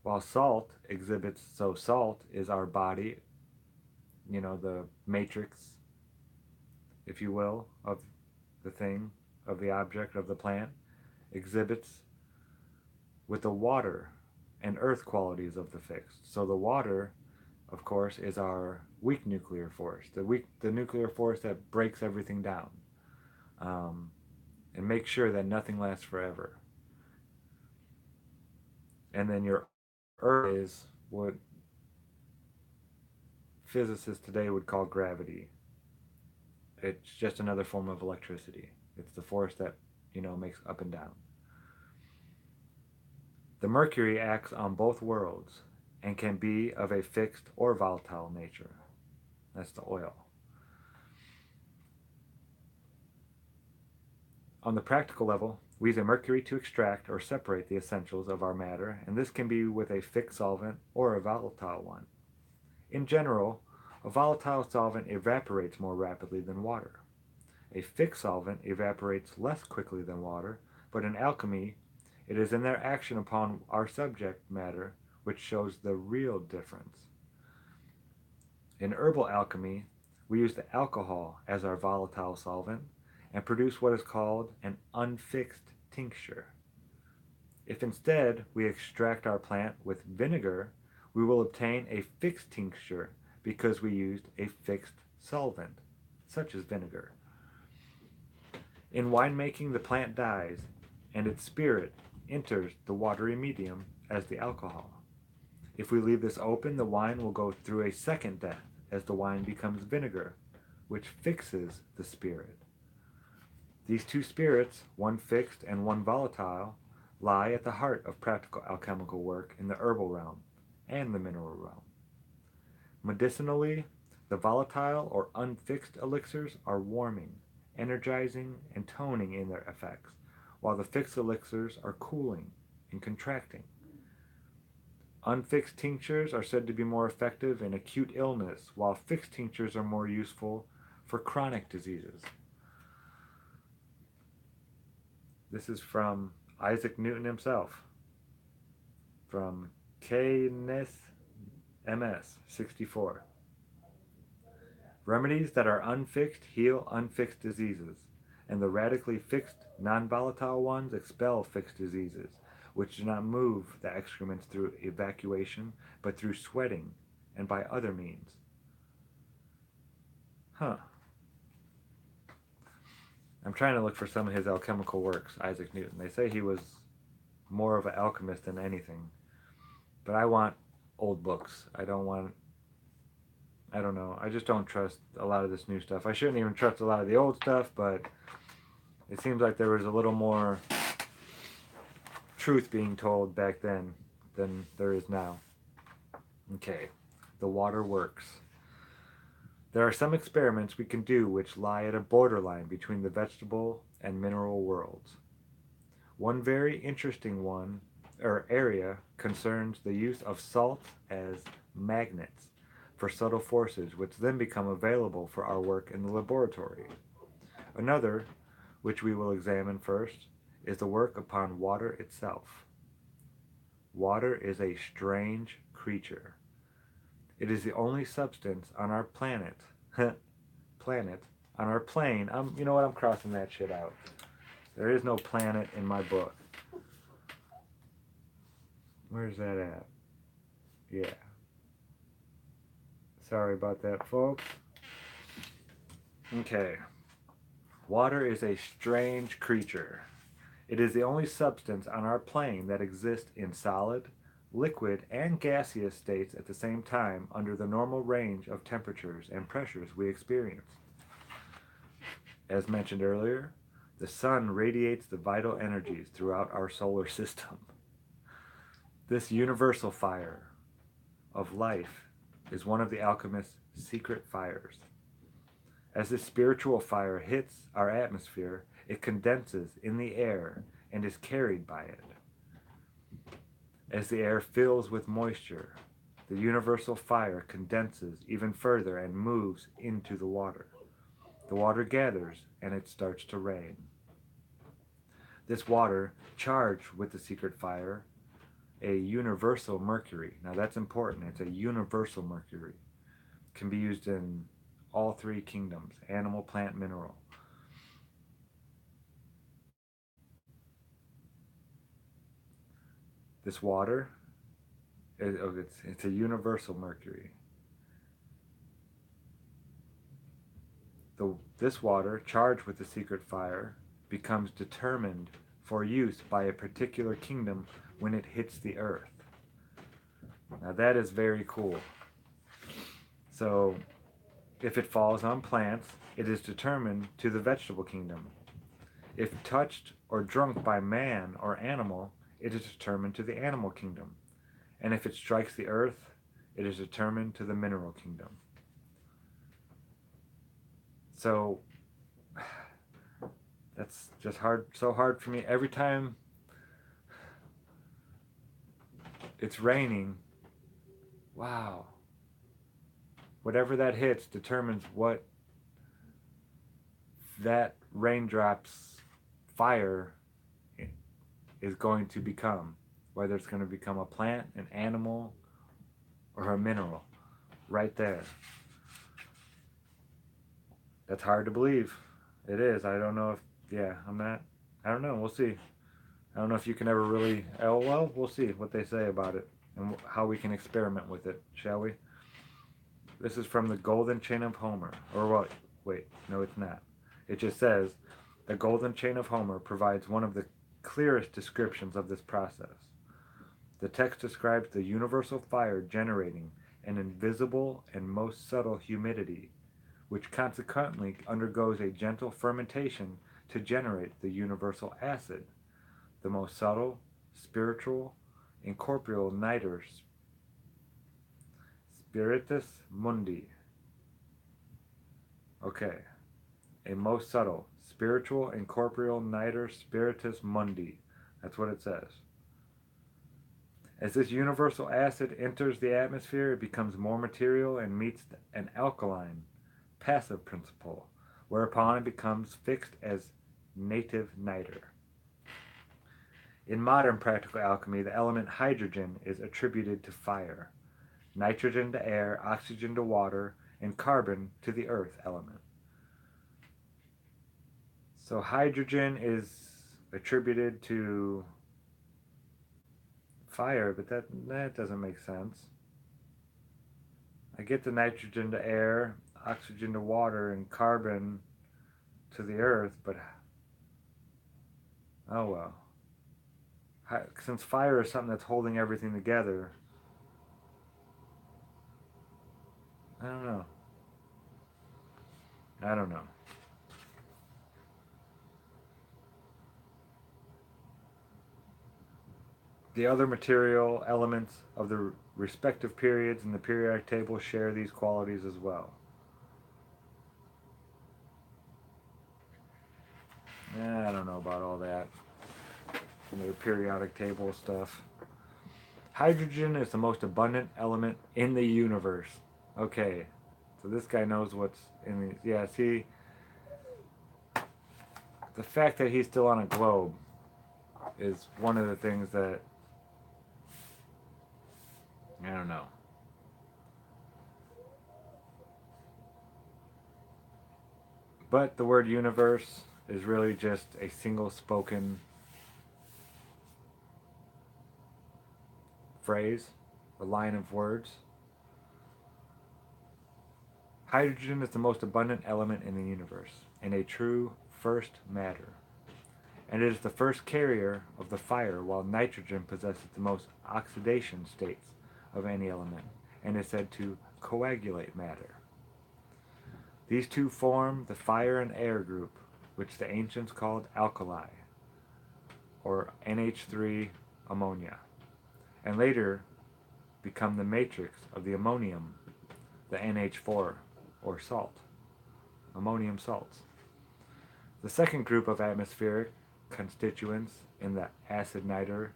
While salt exhibits, so salt is our body, the matrix, if you will, of the thing, of the object, of the plant, exhibits with the water and earth qualities of the fixed. So the water, of course, is our weak nuclear force, the nuclear force that breaks everything down, and makes sure that nothing lasts forever. And then your earth is what physicists today would call gravity. It's just another form of electricity. It's the force that, makes up and down. The mercury acts on both worlds and can be of a fixed or volatile nature. That's the oil. On the practical level, we use a mercury to extract or separate the essentials of our matter, and this can be with a fixed solvent or a volatile one. In general, a volatile solvent evaporates more rapidly than water. A fixed solvent evaporates less quickly than water, but in alchemy, it is in their action upon our subject matter which shows the real difference. In herbal alchemy, we use the alcohol as our volatile solvent and produce what is called an unfixed tincture. If instead we extract our plant with vinegar, we will obtain a fixed tincture because we used a fixed solvent, such as vinegar. In winemaking, the plant dies, and its spirit enters the watery medium as the alcohol. If we leave this open, the wine will go through a second death as the wine becomes vinegar, which fixes the spirit. These two spirits, one fixed and one volatile, lie at the heart of practical alchemical work in the herbal realm and the mineral realm. Medicinally, the volatile or unfixed elixirs are warming, energizing, and toning in their effects, while the fixed elixirs are cooling and contracting. Unfixed tinctures are said to be more effective in acute illness, while fixed tinctures are more useful for chronic diseases. This is from Isaac Newton himself, from Keynes MS 64. Remedies that are unfixed heal unfixed diseases, and the radically fixed, non-volatile ones expel fixed diseases, which do not move the excrements through evacuation, but through sweating and by other means. Huh. I'm trying to look for some of his alchemical works, Isaac Newton. They say he was more of an alchemist than anything. But I want old books. I don't know. I just don't trust a lot of this new stuff. I shouldn't even trust a lot of the old stuff, but it seems like there was a little more truth being told back then than there is now. Okay, the water works. There are some experiments we can do which lie at a borderline between the vegetable and mineral worlds. One very interesting area concerns the use of salt as magnets for subtle forces, which then become available for our work in the laboratory. Another, which we will examine first, is the work upon water itself. Water is a strange creature. It is the only substance on our planet, on our plane. You know what? I'm crossing that shit out. There is no planet in my book. Where's that at? Yeah. Sorry about that, folks. Okay. Water is a strange creature. It is the only substance on our plane that exists in solid, liquid, and gaseous states at the same time under the normal range of temperatures and pressures we experience. As mentioned earlier, the sun radiates the vital energies throughout our solar system. This universal fire of life is one of the alchemist's secret fires. As this spiritual fire hits our atmosphere, it condenses in the air and is carried by it. As the air fills with moisture, the universal fire condenses even further and moves into the water. The water gathers and it starts to rain. This water, charged with the secret fire, a universal mercury. Now that's important. It's a universal mercury. Can be used in all three kingdoms: animal, plant, mineral. This water, it's a universal mercury. This water, charged with the secret fire, becomes determined for use by a particular kingdom when it hits the earth. Now that is very cool. So, if it falls on plants, it is determined to the vegetable kingdom. If touched or drunk by man or animal, it is determined to the animal kingdom. And if it strikes the earth, it is determined to the mineral kingdom. So, that's just so hard for me. Every time it's raining, wow. Whatever that hits determines what that raindrop's fire is going to become. Whether it's going to become a plant, an animal, or a mineral. Right there. That's hard to believe. It is. I don't know if, I don't know. We'll see. I don't know if you can ever really, well, we'll see what they say about it and how we can experiment with it, shall we? This is from the Golden Chain of Homer. Or what? Wait, no, it's not. It just says, the Golden Chain of Homer provides one of the clearest descriptions of this process. The text describes the universal fire generating an invisible and most subtle humidity, which consequently undergoes a gentle fermentation to generate the universal acid, the most subtle spiritual, incorporeal niter, spiritus mundi. Okay. A most subtle, spiritual, incorporeal niter spiritus mundi. That's what it says. As this universal acid enters the atmosphere, it becomes more material and meets an alkaline, passive principle, whereupon it becomes fixed as native niter. In modern practical alchemy, the element hydrogen is attributed to fire, nitrogen to air, oxygen to water, and carbon to the earth element. So hydrogen is attributed to fire, but that doesn't make sense. I get the nitrogen to air, oxygen to water, and carbon to the earth, but oh well. Since fire is something that's holding everything together, I don't know. I don't know. The other material elements of the respective periods in the periodic table share these qualities as well. I don't know about all that. The periodic table stuff. Hydrogen is the most abundant element in the universe. Okay, so this guy knows what's in the... Yeah, see, the fact that he's still on a globe is one of the things that... I don't know. But the word universe is really just a single spoken phrase, a line of words. Hydrogen is the most abundant element in the universe, and a true first matter. And it is the first carrier of the fire, while nitrogen possesses the most oxidation states of any element, and is said to coagulate matter. These two form the fire and air group, which the ancients called alkali, or NH3 ammonia, and later become the matrix of the ammonium, the NH4, or salt, ammonium salts. The second group of atmospheric constituents in the acid niter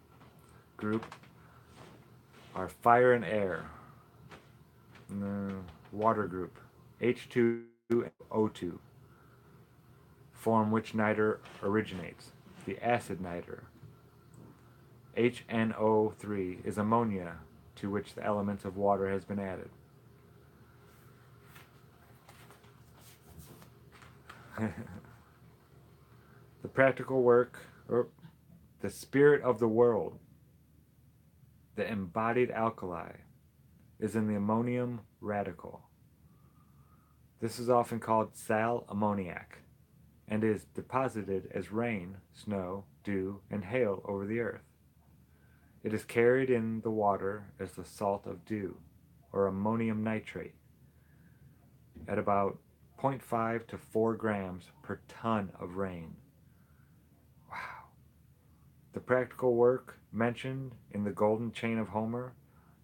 group are fire and air. In the water group, H2 and O2 form which niter originates, the acid niter. HNO3 is ammonia to which the elements of water has been added. The practical work, or the spirit of the world, the embodied alkali, is in the ammonium radical. This is often called sal ammoniac, and is deposited as rain, snow, dew, and hail over the earth. It is carried in the water as the salt of dew, or ammonium nitrate, at about 0.5 to 4 grams per ton of rain. Wow. The practical work mentioned in the Golden Chain of Homer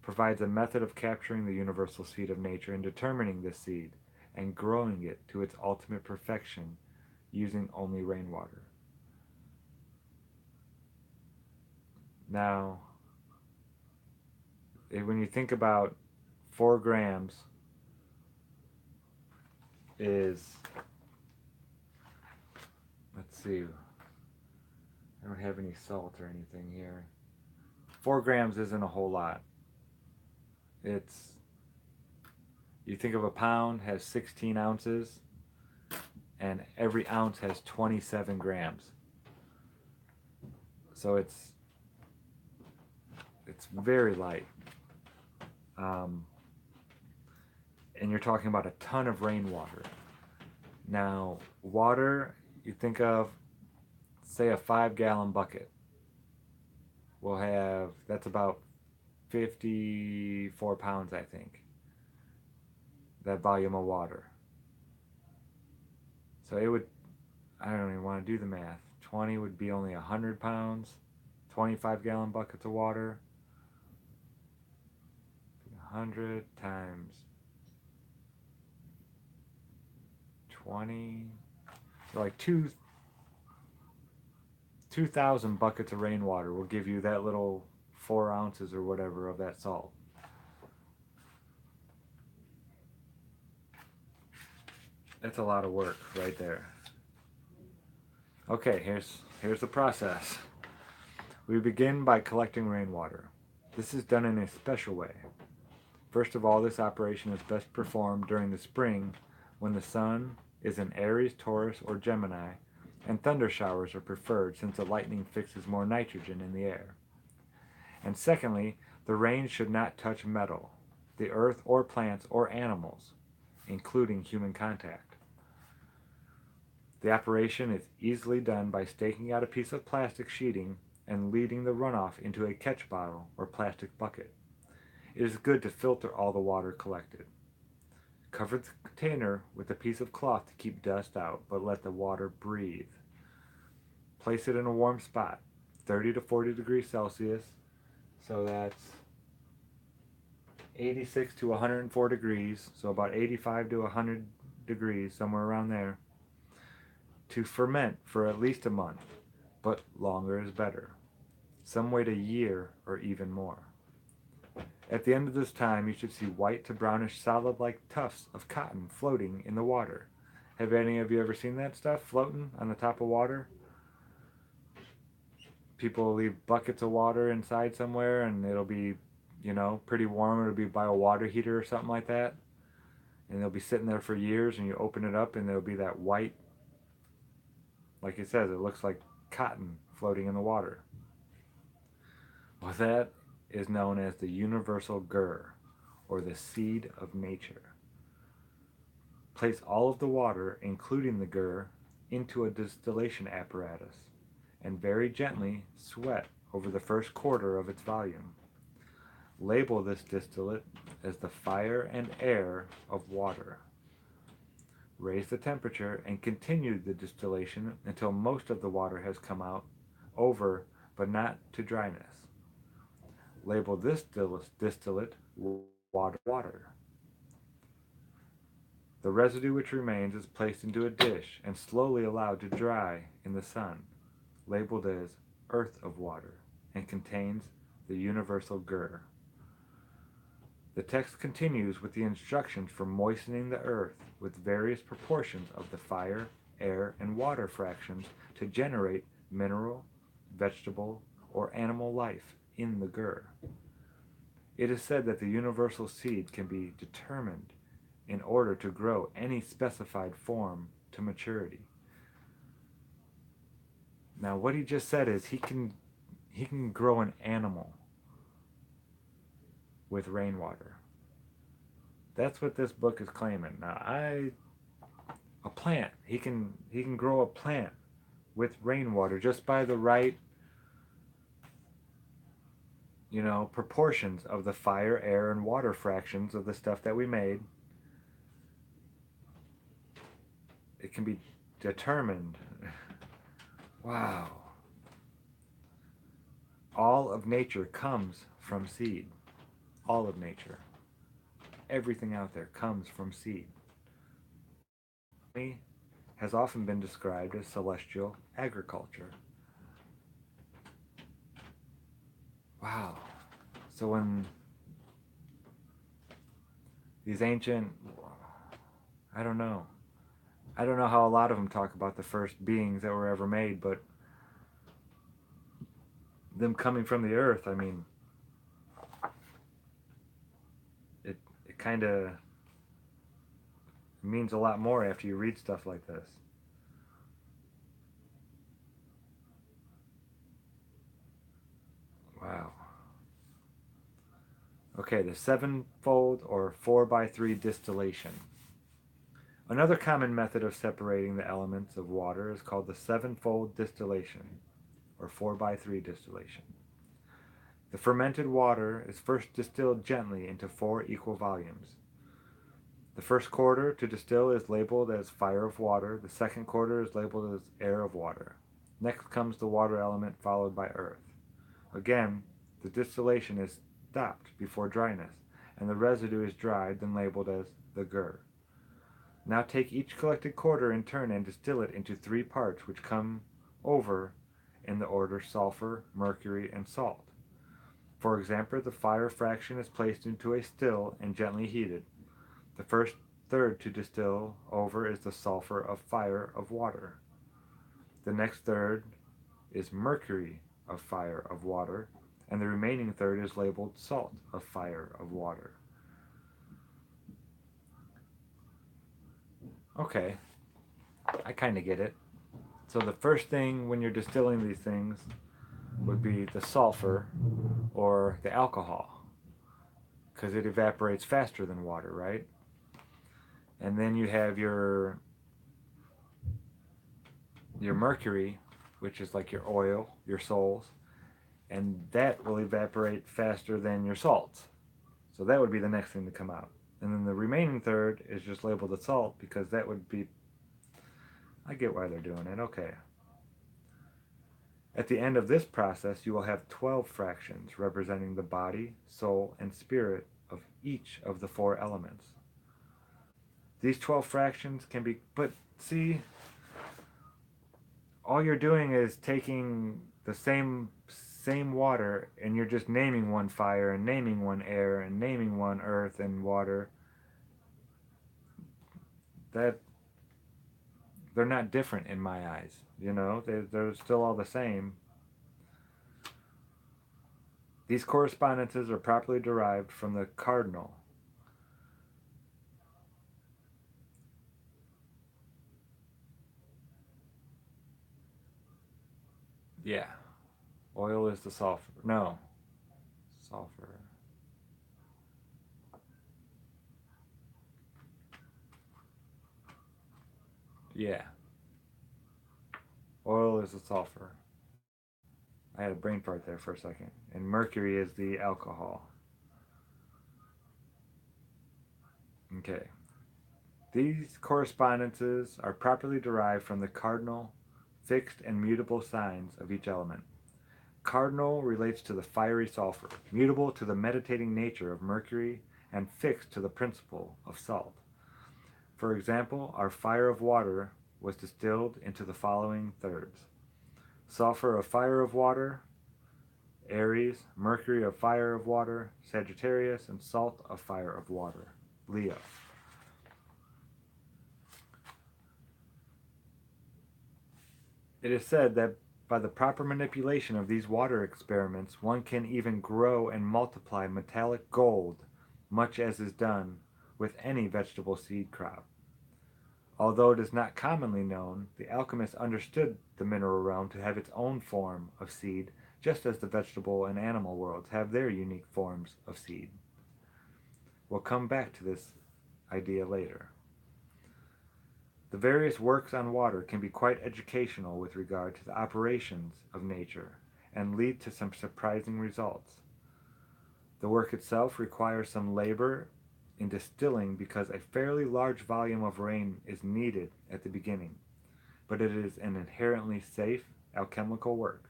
provides a method of capturing the universal seed of nature and determining this seed and growing it to its ultimate perfection using only rainwater. Now, when you think about 4 grams is, let's see, I don't have any salt or anything here. 4 grams isn't a whole lot. It's, you think of a pound has 16 ounces, and every ounce has 27 grams. So it's very light. And you're talking about a ton of rainwater. Now, water, you think of, say, a 5-gallon bucket. We'll have, that's about 54 pounds, I think, that volume of water. So it would, I don't even want to do the math. 20 would be only 100 pounds. 25-gallon buckets of water. 100 times 20, so like 2,000 buckets of rainwater will give you that little 4 ounces or whatever of that salt. That's a lot of work right there. Okay, here's the process. We begin by collecting rainwater. This is done in a special way. First of all, this operation is best performed during the spring when the sun is in Aries, Taurus, or Gemini, and thunder showers are preferred since the lightning fixes more nitrogen in the air. And secondly, the rain should not touch metal, the earth or plants or animals, including human contact. The operation is easily done by staking out a piece of plastic sheeting and leading the runoff into a catch bottle or plastic bucket. It is good to filter all the water collected. Cover the container with a piece of cloth to keep dust out, but let the water breathe. Place it in a warm spot, 30 to 40 degrees Celsius, so that's 86 to 104 degrees, so about 85 to 100 degrees, somewhere around there, to ferment for at least a month, but longer is better. Some wait a year or even more. At the end of this time, you should see white to brownish solid-like tufts of cotton floating in the water. Have any of you ever seen that stuff floating on the top of water? People will leave buckets of water inside somewhere and it'll be, pretty warm. It'll be by a water heater or something like that. And they'll be sitting there for years and you open it up and there'll be that white, like it says, it looks like cotton floating in the water. Well, that is known as the universal gur, or the seed of nature. Place all of the water, including the gur, into a distillation apparatus, and very gently sweat over the first quarter of its volume. Label this distillate as the fire and air of water. Raise the temperature and continue the distillation until most of the water has come out, over, but not to dryness. Label this distillate water. The residue which remains is placed into a dish and slowly allowed to dry in the sun, labeled as earth of water, and contains the universal gur. The text continues with the instructions for moistening the earth with various proportions of the fire, air, and water fractions to generate mineral, vegetable, or animal life in the gur. It is said that the universal seed can be determined in order to grow any specified form to maturity. Now, what he just said is he can grow an animal with rainwater. That's what this book is claiming. Now, a plant. He can grow a plant with rainwater just by the right proportions of the fire, air, and water fractions of the stuff that we made. It can be determined. Wow. All of nature comes from seed. All of nature. Everything out there comes from seed. Alchemy has often been described as celestial agriculture. Wow. So when these ancient, I don't know how a lot of them talk about the first beings that were ever made, but them coming from the earth, I mean, it kind of means a lot more after you read stuff like this. Wow. Okay, the sevenfold or 4x3 distillation. Another common method of separating the elements of water is called the sevenfold distillation, or 4x3 distillation. The fermented water is first distilled gently into 4 equal volumes. The first quarter to distill is labeled as fire of water. The second quarter is labeled as air of water. Next comes the water element, followed by earth. Again, the distillation is stopped before dryness, and the residue is dried, then labeled as the gur. Now take each collected quarter in turn and distill it into 3 parts, which come over in the order sulfur, mercury, and salt. For example, the fire fraction is placed into a still and gently heated. The first third to distill over is the sulfur of fire of water. The next third is mercury of fire of water, and the remaining third is labeled salt of fire of water. Okay, I kind of get it. So the first thing when you're distilling these things would be the sulfur or the alcohol, because it evaporates faster than water, right? And then you have your mercury, which is like your oil, your souls, and that will evaporate faster than your salts. So that would be the next thing to come out. And then the remaining third is just labeled as salt because that would be, I get why they're doing it, okay. At the end of this process, you will have 12 fractions representing the body, soul, and spirit of each of the 4 elements. These 12 fractions can be, but see, all you're doing is taking the same water and you're just naming one fire and naming one air and naming one earth and water. That they're not different in my eyes, you know, they're still all the same. These correspondences are properly derived from the cardinal. Yeah. Oil is the sulfur. No. Sulfur. Yeah. Oil is the sulfur. I had a brain fart there for a second. And mercury is the alcohol. Okay. These correspondences are properly derived from the cardinal, fixed, and mutable signs of each element. Cardinal relates to the fiery sulfur, mutable to the meditating nature of mercury, and fixed to the principle of salt. For example, our fire of water was distilled into the following thirds: sulfur of fire of water, Aries; mercury of fire of water, Sagittarius; and salt of fire of water, Leo. It is said that by the proper manipulation of these water experiments, one can even grow and multiply metallic gold, much as is done with any vegetable seed crop. Although it is not commonly known, the alchemists understood the mineral realm to have its own form of seed, just as the vegetable and animal worlds have their unique forms of seed. We'll come back to this idea later. The various works on water can be quite educational with regard to the operations of nature and lead to some surprising results. The work itself requires some labor in distilling because a fairly large volume of rain is needed at the beginning, but it is an inherently safe alchemical work.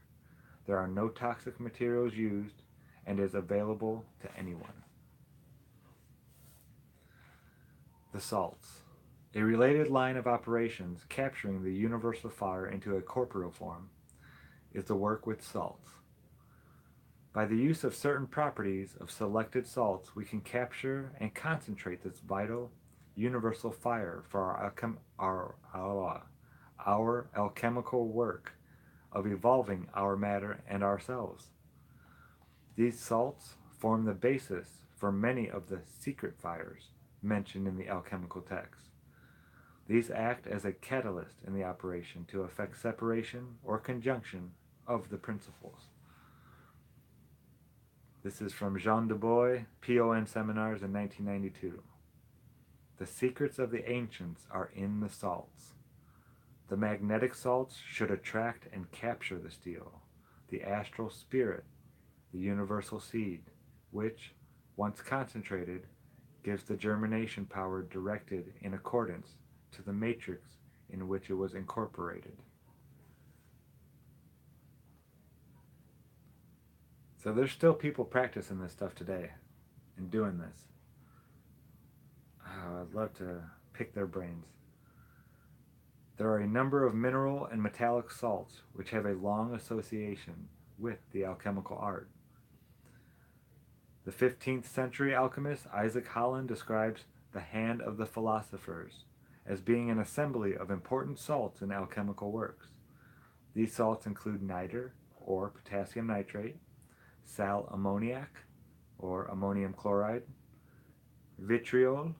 There are no toxic materials used and is available to anyone. The salts. A related line of operations capturing the universal fire into a corporeal form is the work with salts. By the use of certain properties of selected salts, we can capture and concentrate this vital, universal fire for our alchemical work of evolving our matter and ourselves. These salts form the basis for many of the secret fires mentioned in the alchemical texts. These act as a catalyst in the operation to effect separation or conjunction of the principles. This is from Jean Dubois, PON Seminars in 1992. The secrets of the ancients are in the salts. The magnetic salts should attract and capture the steel, the astral spirit, the universal seed, which, once concentrated, gives the germination power directed in accordance to the matrix in which it was incorporated. So there's still people practicing this stuff today and doing this. Oh, I'd love to pick their brains. There are a number of mineral and metallic salts which have a long association with the alchemical art. The 15th century alchemist Isaac Holland describes the hand of the philosophers as being an assembly of important salts in alchemical works. These salts include niter, or potassium nitrate, sal ammoniac, or ammonium chloride, vitriol,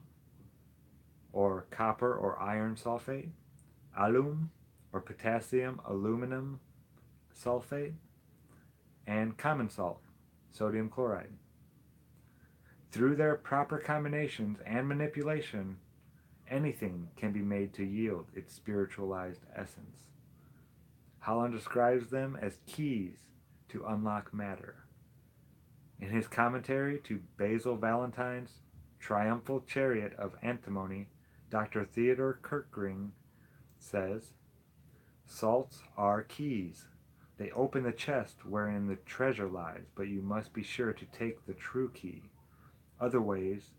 or copper or iron sulfate, alum, or potassium aluminum sulfate, and common salt, sodium chloride. Through their proper combinations and manipulation, anything can be made to yield its spiritualized essence. Holland describes them as keys to unlock matter. In his commentary to Basil Valentine's Triumphal Chariot of Antimony, Dr. Theodore Kirkring says, "Salts are keys. They open the chest wherein the treasure lies, but you must be sure to take the true key. Otherwise,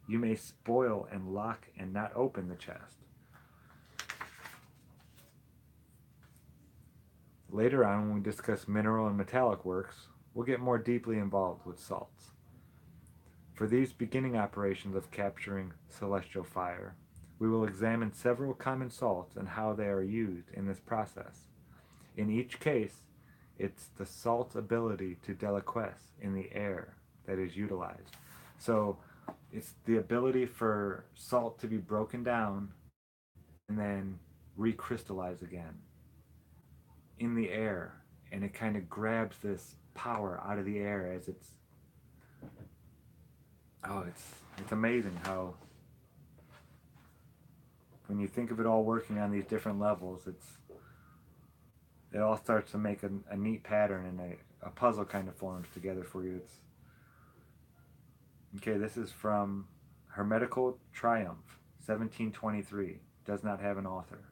you may spoil and lock and not open the chest." Later on, when we discuss mineral and metallic works, we'll get more deeply involved with salts. For these beginning operations of capturing celestial fire, we will examine several common salts and how they are used in this process. In each case, it's the salt's ability to deliquesce in the air that is utilized. So it's the ability for salt to be broken down and then recrystallize again in the air, and it kind of grabs this power out of the air as it's amazing how when you think of it all working on these different levels, it all starts to make a neat pattern, and a puzzle kind of forms together for you. Okay, this is from Hermetical Triumph, 1723. Does not have an author.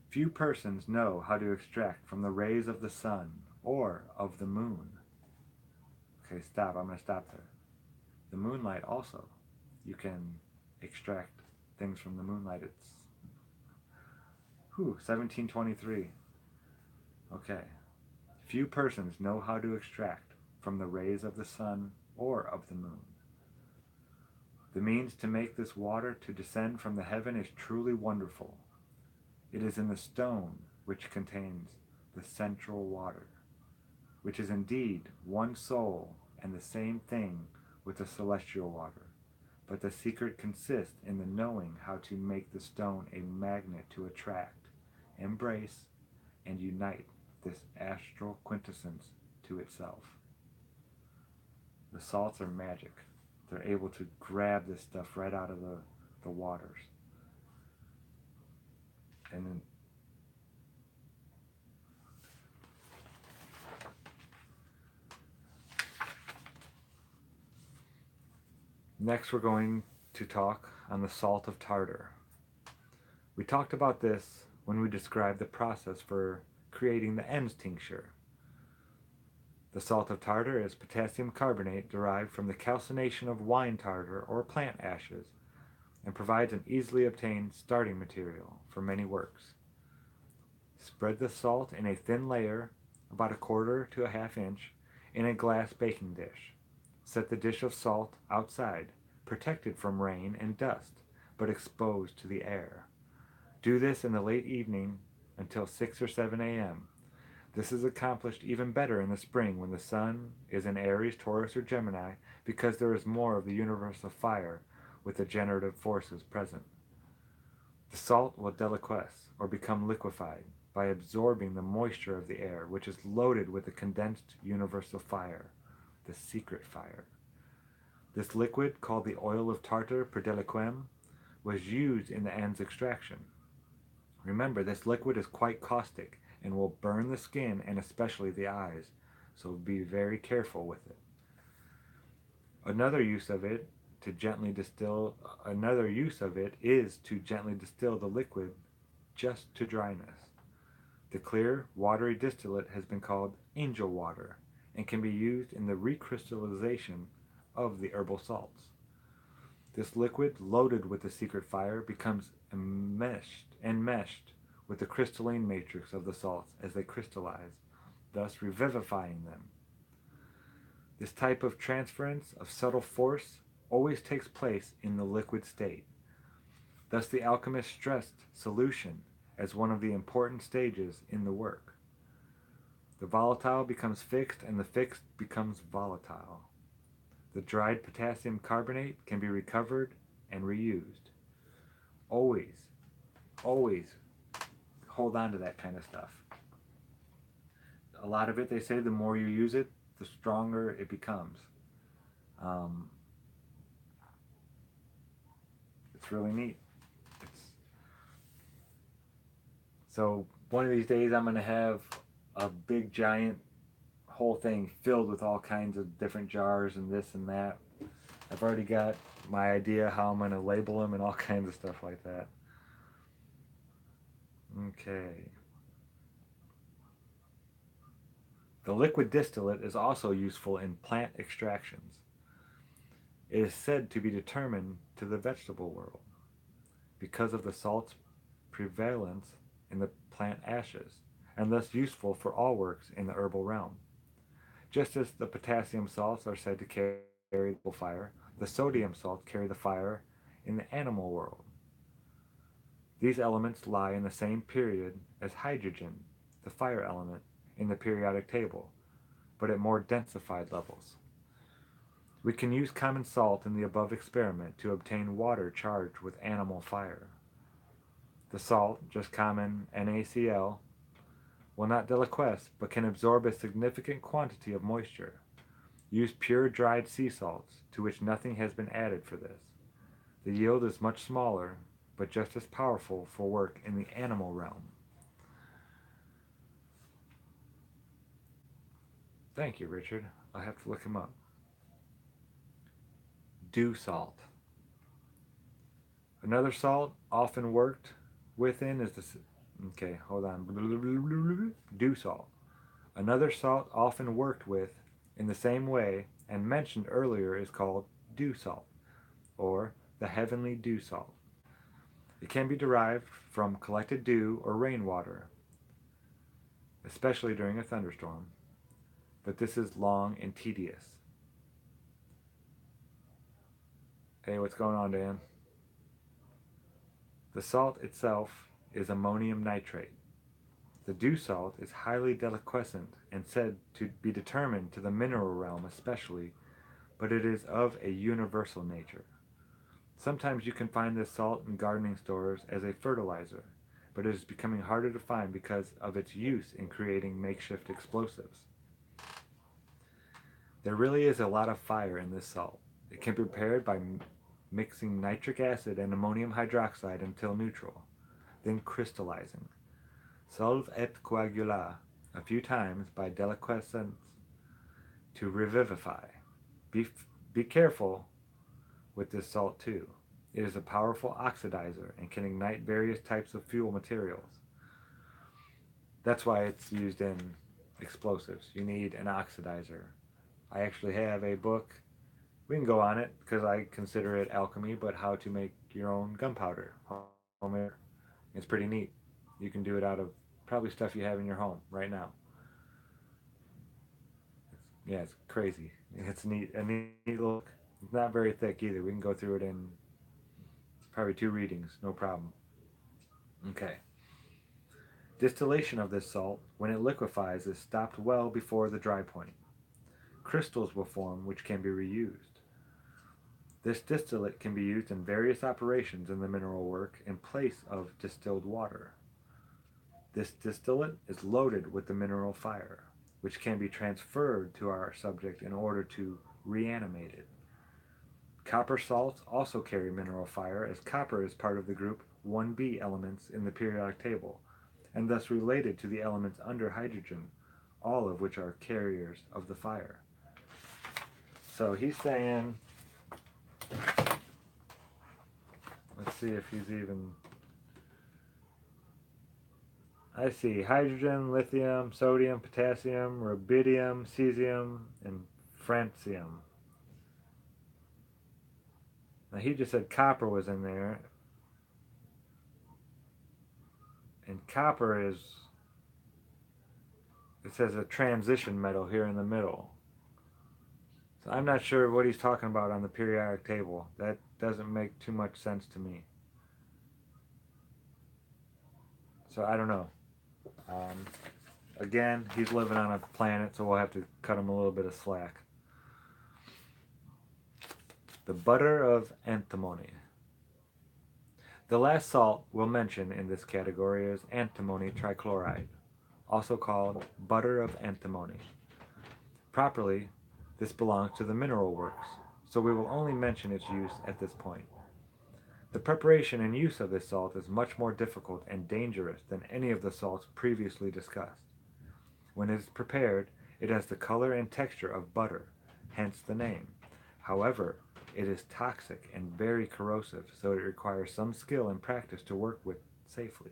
Few persons know how to extract from the rays of the sun or of the moon. Okay, stop. I'm going to stop there. The moonlight also. You can extract things from the moonlight. It's 1723. Okay. Few persons know how to extract from the rays of the sun or of the moon. The means to make this water to descend from the heaven is truly wonderful. It is in the stone which contains the central water, which is indeed one soul and the same thing with the celestial water. But the secret consists in the knowing how to make the stone a magnet to attract, embrace, and unite this astral quintessence to itself. The salts are magic. They're able to grab this stuff right out of the waters. And then next we're going to talk on the salt of tartar. We talked about this when we described the process for creating the ENS tincture. The salt of tartar is potassium carbonate derived from the calcination of wine tartar or plant ashes, and provides an easily obtained starting material for many works. Spread the salt in a thin layer, about 1/4 to 1/2 inch, in a glass baking dish. Set the dish of salt outside, protected from rain and dust, but exposed to the air. Do this in the late evening until 6 or 7 a.m. This is accomplished even better in the spring when the sun is in Aries, Taurus, or Gemini, because there is more of the universal fire with the generative forces present. The salt will deliquesce, or become liquefied, by absorbing the moisture of the air, which is loaded with the condensed universal fire, the secret fire. This liquid, called the oil of tartar per deliquem, was used in the ENS extraction. Remember, this liquid is quite caustic and will burn the skin and especially the eyes, so be very careful with it. Another use of it is to gently distill the liquid just to dryness. The clear, watery distillate has been called angel water and can be used in the recrystallization of the herbal salts. This liquid, loaded with the secret fire, becomes enmeshed with the crystalline matrix of the salts as they crystallize, thus revivifying them. This type of transference of subtle force always takes place in the liquid state. Thus the alchemist stressed solution as one of the important stages in the work. The volatile becomes fixed and the fixed becomes volatile. The dried potassium carbonate can be recovered and reused. Always, always hold on to that kind of stuff. A lot of it, they say, the more you use it, the stronger it becomes. Um, it's really neat. It's, so one of these days I'm going to have a big giant whole thing filled with all kinds of different jars and this and that. I've already got my idea how I'm going to label them and all kinds of stuff like that. Okay. The liquid distillate is also useful in plant extractions. It is said to be determined to the vegetable world because of the salt's prevalence in the plant ashes, and thus useful for all works in the herbal realm. Just as the potassium salts are said to carry the fire, the sodium salts carry the fire in the animal world. These elements lie in the same period as hydrogen, the fire element, in the periodic table, but at more densified levels. We can use common salt in the above experiment to obtain water charged with animal fire. The salt, just common NaCl, will not deliquesce but can absorb a significant quantity of moisture. Use pure dried sea salts, to which nothing has been added for this. The yield is much smaller, but just as powerful for work in the animal realm. Thank you, Richard. I'll have to look him up. Dew salt. Another salt often worked within is the... Okay, hold on. Dew salt. Another salt often worked with in the same way and mentioned earlier is called dew salt, or the heavenly dew salt. It can be derived from collected dew or rainwater, especially during a thunderstorm, but this is long and tedious. Hey, what's going on, Dan? The salt itself is ammonium nitrate. The dew salt is highly deliquescent and said to be determined to the mineral realm especially, but it is of a universal nature. Sometimes you can find this salt in gardening stores as a fertilizer, but it is becoming harder to find because of its use in creating makeshift explosives. There really is a lot of fire in this salt. It can be prepared by mixing nitric acid and ammonium hydroxide until neutral, then crystallizing. Solve et coagula a few times by deliquescence to revivify. Be careful with this salt too. It is a powerful oxidizer and can ignite various types of fuel materials. That's why it's used in explosives. You need an oxidizer. I actually have a book. We can go on it because I consider it alchemy, but how to make your own gunpowder. It's pretty neat. You can do it out of probably stuff you have in your home right now. It's crazy. It's a neat look. It's not very thick either. We can go through it in probably 2 readings, no problem. Okay. Distillation of this salt, when it liquefies, is stopped well before the dry point. Crystals will form which can be reused. This distillate can be used in various operations in the mineral work in place of distilled water. This distillate is loaded with the mineral fire, which can be transferred to our subject in order to reanimate it. Copper salts also carry mineral fire, as copper is part of the group 1b elements in the periodic table, and thus related to the elements under hydrogen, all of which are carriers of the fire. So he's saying, let's see if he's even, I see hydrogen, lithium, sodium, potassium, rubidium, cesium, and francium. Now he just said copper was in there, and copper is, it says a transition metal here in the middle. So I'm not sure what he's talking about on the periodic table. That doesn't make too much sense to me. So I don't know. Um, Again, he's living on a planet, so we'll have to cut him a little bit of slack. The butter of antimony. The last salt we'll mention in this category is antimony trichloride, also called butter of antimony. Properly, this belongs to the mineral works, so we will only mention its use at this point. The preparation and use of this salt is much more difficult and dangerous than any of the salts previously discussed. When it is prepared, it has the color and texture of butter, hence the name. However, it is toxic and very corrosive, so it requires some skill and practice to work with safely.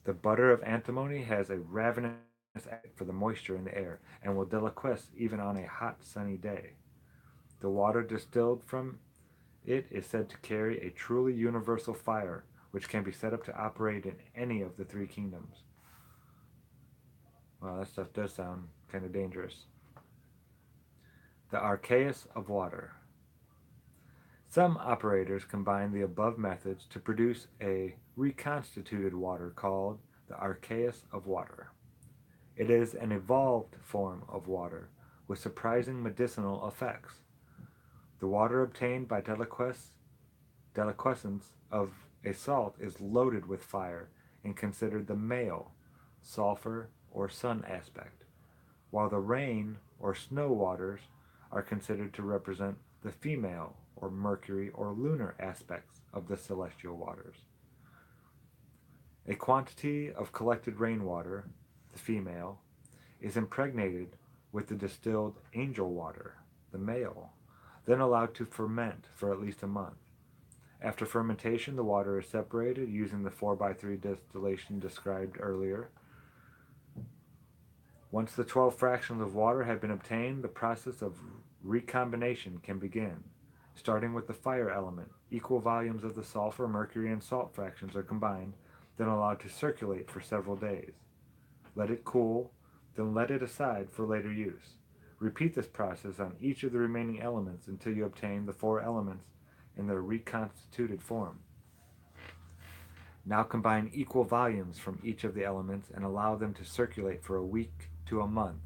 The butter of antimony has a ravenous appetite for the moisture in the air and will deliquesce even on a hot, sunny day. The water distilled from it is said to carry a truly universal fire, which can be set up to operate in any of the three kingdoms. Well, that stuff does sound kind of dangerous. The archeus of water. Some operators combine the above methods to produce a reconstituted water called the archeus of water. It is an evolved form of water with surprising medicinal effects. The water obtained by deliquescence of a salt is loaded with fire and considered the male, sulfur, or sun aspect, while the rain or snow waters are considered to represent the female or mercury or lunar aspects of the celestial waters. A quantity of collected rainwater, the female, is impregnated with the distilled angel water, the male, then allowed to ferment for at least a month. After fermentation, the water is separated using the 4x3 distillation described earlier. Once the 12 fractions of water have been obtained, the process of recombination can begin. Starting with the fire element, equal volumes of the sulfur, mercury, and salt fractions are combined, then allowed to circulate for several days. Let it cool, then let it aside for later use. Repeat this process on each of the remaining elements until you obtain the 4 elements in their reconstituted form. Now combine equal volumes from each of the elements and allow them to circulate for a week to a month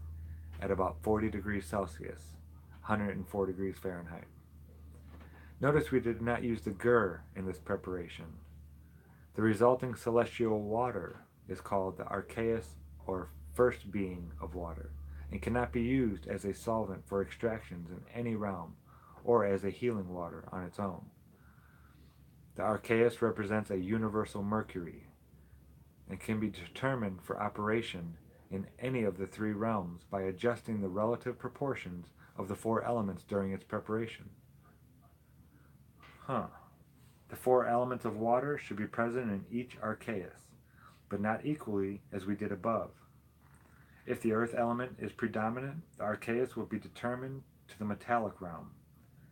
at about 40 degrees Celsius, 104 degrees Fahrenheit. Notice we did not use the gur in this preparation. The resulting celestial water is called the archeus or first being of water and cannot be used as a solvent for extractions in any realm or as a healing water on its own. The archeus represents a universal mercury and can be determined for operation in any of the 3 realms by adjusting the relative proportions of the 4 elements during its preparation. The 4 elements of water should be present in each archeus, but not equally as we did above. If the earth element is predominant, the archeus will be determined to the metallic realm.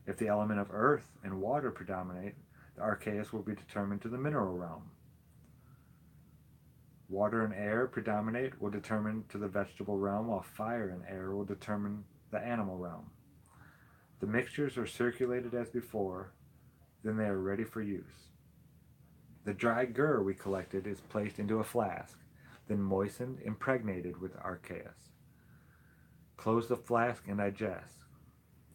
If the element of earth and water predominate, the archeus will be determined to the mineral realm. Water and air predominate will determine to the vegetable realm, while fire and air will determine the animal realm. The mixtures are circulated as before, then they are ready for use. The dry gur we collected is placed into a flask, then moistened, impregnated with archeus. Close the flask and digest.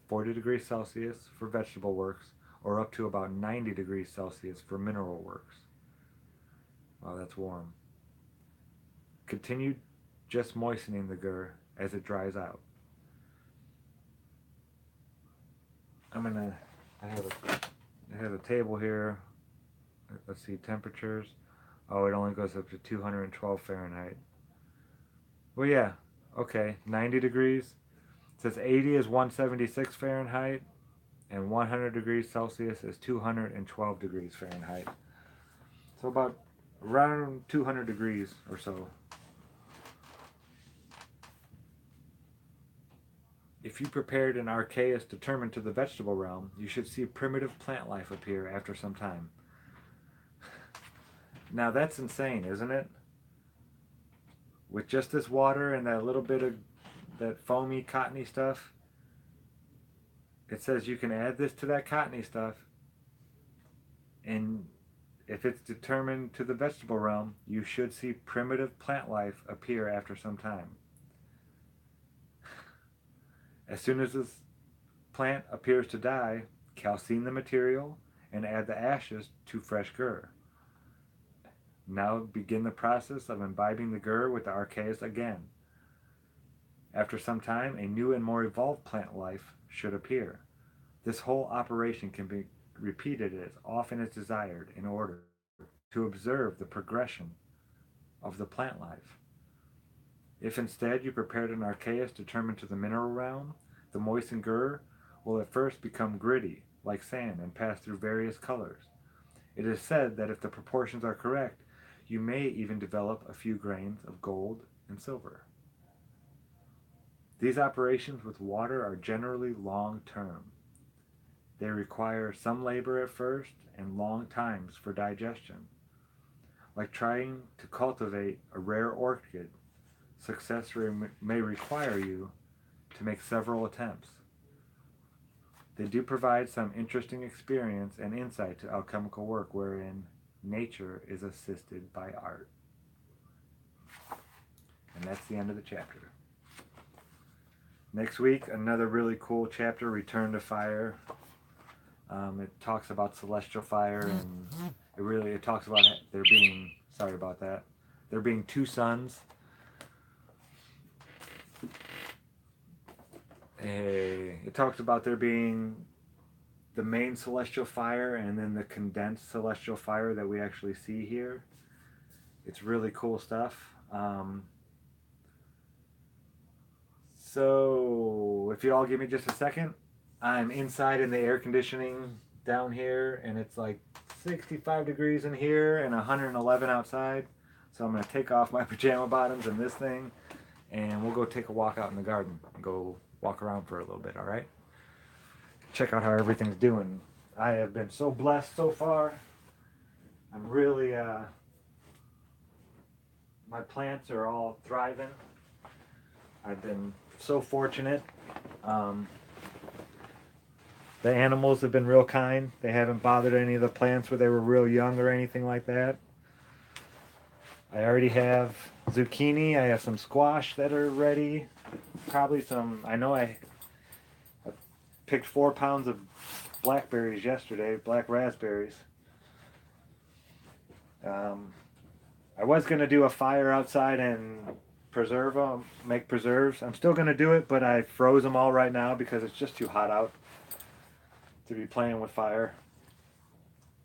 40 degrees Celsius for vegetable works, or up to about 90 degrees Celsius for mineral works. Wow, that's warm. Continue just moistening the gur as it dries out. I have a table here. Let's see, temperatures. Oh, it only goes up to 212 Fahrenheit. Well, yeah, okay, 90 degrees. It says 80 is 176 Fahrenheit, and 100 degrees Celsius is 212 degrees Fahrenheit. So about around 200 degrees or so. If you prepared an archaeus determined to the vegetable realm, you should see primitive plant life appear after some time. Now that's insane, isn't it? With just this water and that little bit of that foamy, cottony stuff, it says you can add this to that cottony stuff, and if it's determined to the vegetable realm, you should see primitive plant life appear after some time. As soon as this plant appears to die, calcine the material and add the ashes to fresh gur. Now begin the process of imbibing the gur with the archaeus again. After some time, a new and more evolved plant life should appear. This whole operation can be repeated as often as desired in order to observe the progression of the plant life. If instead you prepared an archaeus determined to the mineral realm, the moistened gur will at first become gritty, like sand, and pass through various colors. It is said that if the proportions are correct, you may even develop a few grains of gold and silver. These operations with water are generally long-term. They require some labor at first and long times for digestion. Like trying to cultivate a rare orchid, success may require you to make several attempts. They do provide some interesting experience and insight to alchemical work wherein nature is assisted by art. And that's the end of the chapter. Next week, another really cool chapter, Return to Fire. It talks about celestial fire, and it talks about there being, sorry about that, there being two suns. It talks about there being the main celestial fire and then the condensed celestial fire that we actually see here. It's really cool stuff. So if you all give me just a second, I'm inside in the air conditioning down here, and it's like 65 degrees in here and 111 outside. So I'm going to take off my pajama bottoms and this thing, and we'll go take a walk out in the garden and go walk around for a little bit, all right? Check out how everything's doing. I have been so blessed so far. I'm really, my plants are all thriving. I've been so fortunate. The animals have been real kind. They haven't bothered any of the plants when they were real young or anything like that. I already have zucchini. I have some squash that are ready. Probably some, I picked 4 pounds of blackberries yesterday, black raspberries. I was going to do a fire outside and preserve them, make preserves. I'm still going to do it, but I froze them all right now because it's just too hot out to be playing with fire.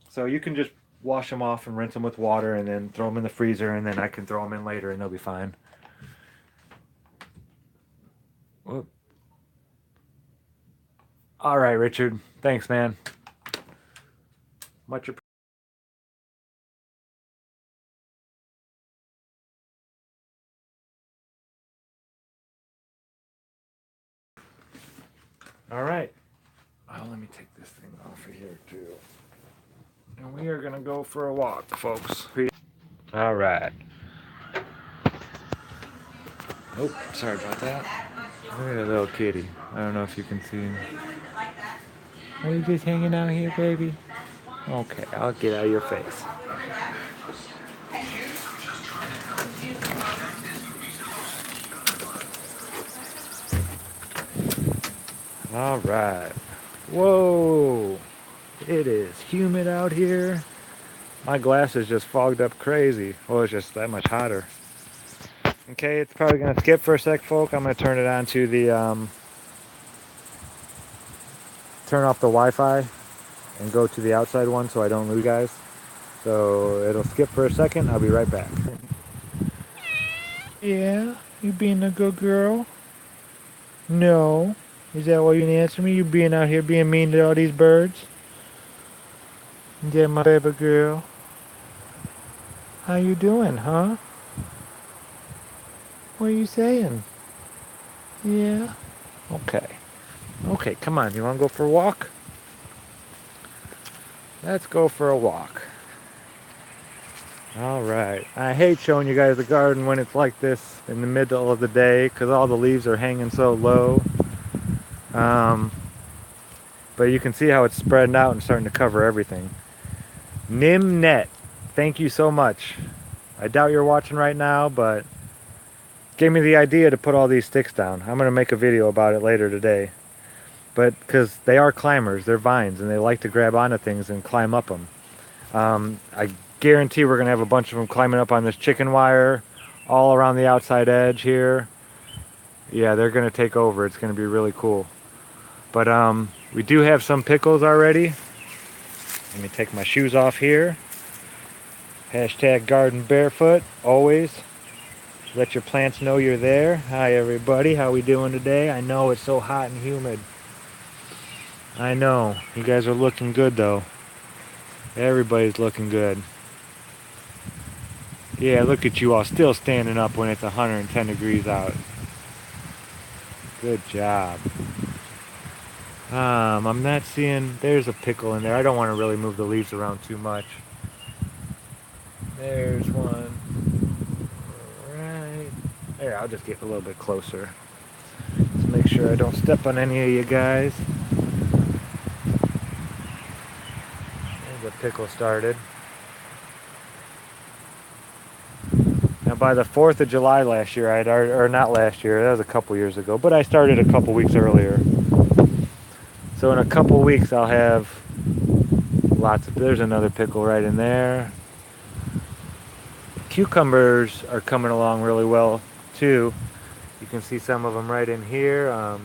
So you can just wash them off and rinse them with water and then throw them in the freezer, and then I can throw them in later and they'll be fine. Whoop. All right, Richard. Thanks, man. Much appreciated. All right. Oh, let me take this thing off of here, too. And we are going to go for a walk, folks. All right. Oh, sorry about that. Look at that little kitty. I don't know if you can see him. Are you just hanging out here, baby? Okay, I'll get out of your face. All right. Whoa. It is humid out here. My glasses just fogged up crazy. Well, it's just that much hotter. Okay, it's probably going to skip for a sec, folk. I'm going to turn it on to the, turn off the Wi-Fi and go to the outside one so I don't lose you guys. So it'll skip for a second. I'll be right back. Yeah, you being a good girl? No. Is that why you didn't answer me? You being out here being mean to all these birds? Yeah, my baby girl. How you doing, huh? What are you saying? Yeah. Okay. Okay, come on. You want to go for a walk? Let's go for a walk. All right. I hate showing you guys the garden when it's like this in the middle of the day because all the leaves are hanging so low. But you can see how it's spreading out and starting to cover everything. Nimnet, thank you so much. I doubt you're watching right now, but gave me the idea to put all these sticks down. I'm going to make a video about it later today. But because they are climbers, they're vines, and they like to grab onto things and climb up them. I guarantee we're going to have a bunch of them climbing up on this chicken wire all around the outside edge here. Yeah, they're going to take over. It's going to be really cool. But we do have some pickles already. Let me take my shoes off here. Hashtag garden barefoot, always. Let your plants know you're there. Hi everybody, how we doing today? I know it's so hot and humid. I know, you guys are looking good though. Everybody's looking good. Yeah, look at you all still standing up when it's 110 degrees out. Good job. I'm not seeing, there's a pickle in there. I don't want to really move the leaves around too much. There's one. Right there, I'll just get a little bit closer. Let's make sure I don't step on any of you guys. There's a pickle started. Now by the 4th of July last year, or not last year, that was a couple years ago, but I started a couple weeks earlier. So in a couple weeks I'll have lots of, there's another pickle right in there. Cucumbers are coming along really well too. You can see some of them right in here.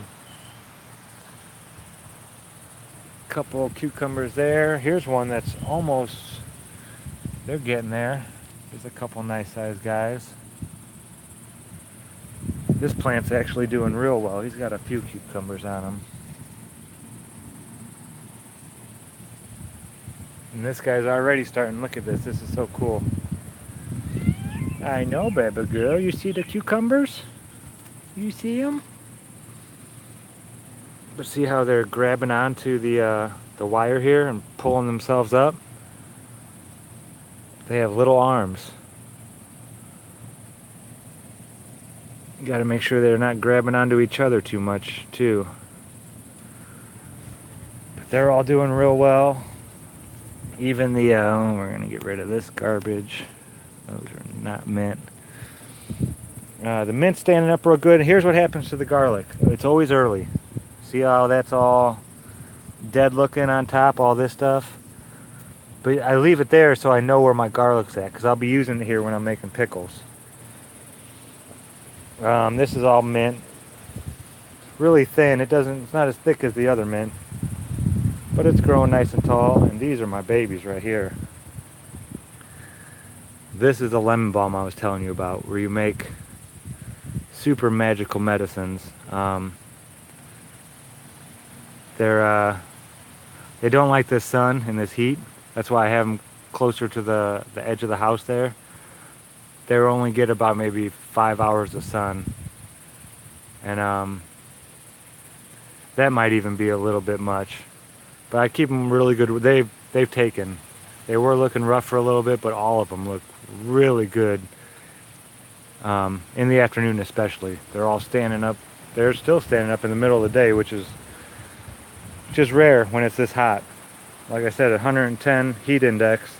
Couple cucumbers there. Here's one that's almost, they're getting there. There's a couple nice sized guys. This plant's actually doing real well. He's got a few cucumbers on him. And this guy's already starting, look at this. This is so cool. I know, baby girl. You see the cucumbers? You see them? But see how they're grabbing onto the wire here and pulling themselves up? They have little arms. You got to make sure they're not grabbing onto each other too much, too. But they're all doing real well. Even the, we're going to get rid of this garbage. Those are not mint. The mint's standing up real good. Here's what happens to the garlic. It's always early. See how that's all dead looking on top, all this stuff? But I leave it there so I know where my garlic's at, because I'll be using it here when I'm making pickles. This is all mint. It's really thin. It's not as thick as the other mint. But it's growing nice and tall, and these are my babies right here. This is the lemon balm I was telling you about, where you make super magical medicines. They don't like this sun and this heat. That's why I have them closer to the edge of the house there. They only get about maybe 5 hours of sun. And that might even be a little bit much. But I keep them really good. They've taken. They were looking rough for a little bit, but all of them look really good. In the afternoon especially. They're all standing up. They're still standing up in the middle of the day, which is just rare when it's this hot. Like I said, 110 heat index.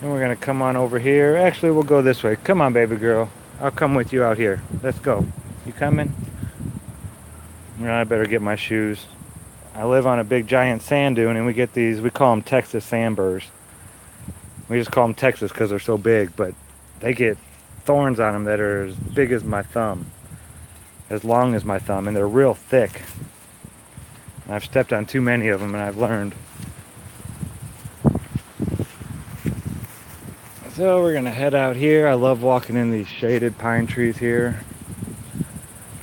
And we're going to come on over here. Actually, we'll go this way. Come on, baby girl. I'll come with you out here. Let's go. You coming? I better get my shoes. I live on a big giant sand dune, and we get these, we call them Texas sandburrs. We just call them Texas because they're so big, but they get thorns on them that are as big as my thumb. As long as my thumb, and they're real thick. I've stepped on too many of them, and I've learned. So we're going to head out here. I love walking in these shaded pine trees here.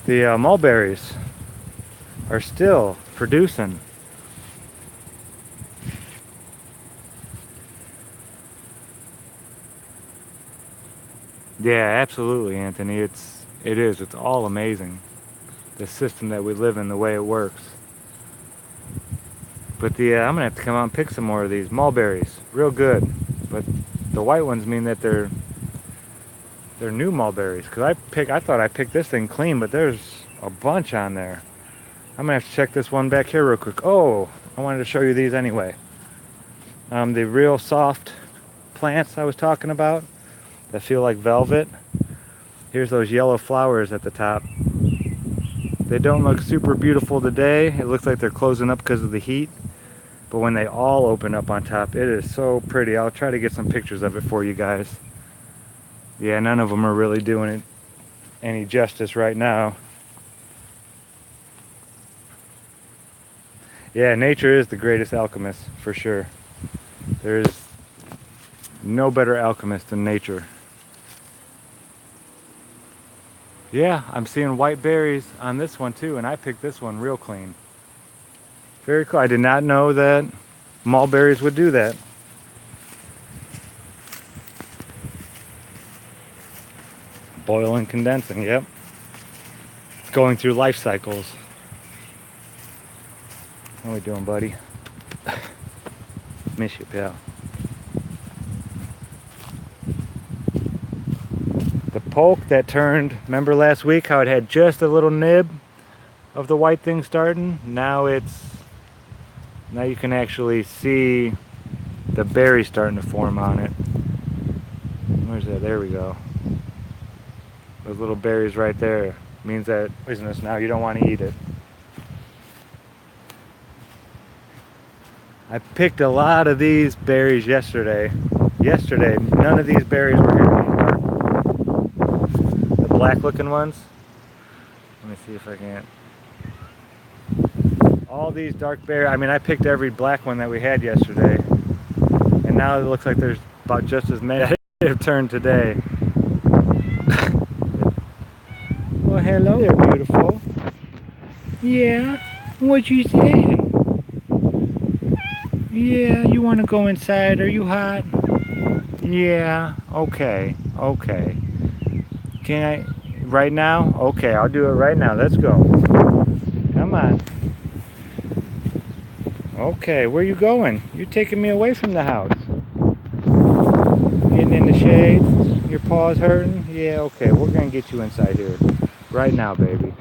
The mulberries are still producing. Yeah, absolutely, Anthony. It's all amazing. The system that we live in, the way it works. But I'm gonna have to come out and pick some more of these mulberries. Real good. But the white ones mean that they're new mulberries. Cause I thought I picked this thing clean, but there's a bunch on there. I'm gonna have to check this one back here real quick. Oh, I wanted to show you these anyway. The real soft plants I was talking about that feel like velvet. Here's those yellow flowers at the top. They don't look super beautiful today. It looks like they're closing up because of the heat. But when they all open up on top, it is so pretty. I'll try to get some pictures of it for you guys. Yeah, none of them are really doing it any justice right now. Yeah, nature is the greatest alchemist, for sure. There's no better alchemist than nature. Yeah, I'm seeing white berries on this one too, and I picked this one real clean. Very cool. I did not know that mulberries would do that. Boiling, condensing, yep. It's going through life cycles. How we doing, buddy? Miss you, pal. The polk that turned, remember last week how it had just a little nib of the white thing starting? Now you can actually see the berries starting to form on it. Where's that? There we go. Those little berries right there means that poisonous now. You don't want to eat it. I picked a lot of these berries yesterday. None of these berries were here anymore. The black looking ones. Let me see if I can. All these dark berries. I mean, I picked every black one that we had yesterday. And now it looks like there's about just as many that have turned today. Well, hello there, beautiful. Yeah, what'd you say? Yeah, you want to go inside? Are you hot? Yeah, okay. Can I, right now? Okay, I'll do it right now. Let's go. Come on. Okay, where you going? You're taking me away from the house. Getting in the shade? Your paws hurting? Yeah, okay, we're gonna get you inside here. Right now, baby.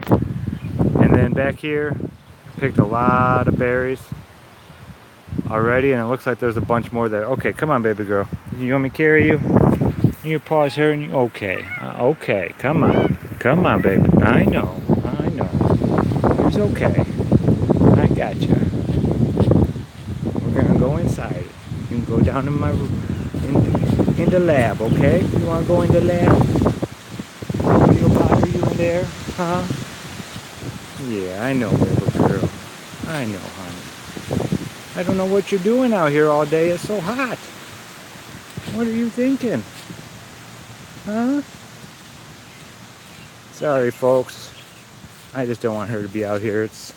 And then back here, picked a lot of berries already, and it looks like there's a bunch more there. Okay, come on, baby girl. You want me to carry you? Your paws hurting? Okay, okay, come on, baby. I know. It's okay. I got you. We're gonna go inside. You can go down in in the lab, okay? You wanna go in the lab? Little bother you in there, huh? Yeah, I know, baby girl. I know, honey. I don't know what you're doing out here all day. It's so hot. What are you thinking? Huh? Sorry, folks. I just don't want her to be out here. It's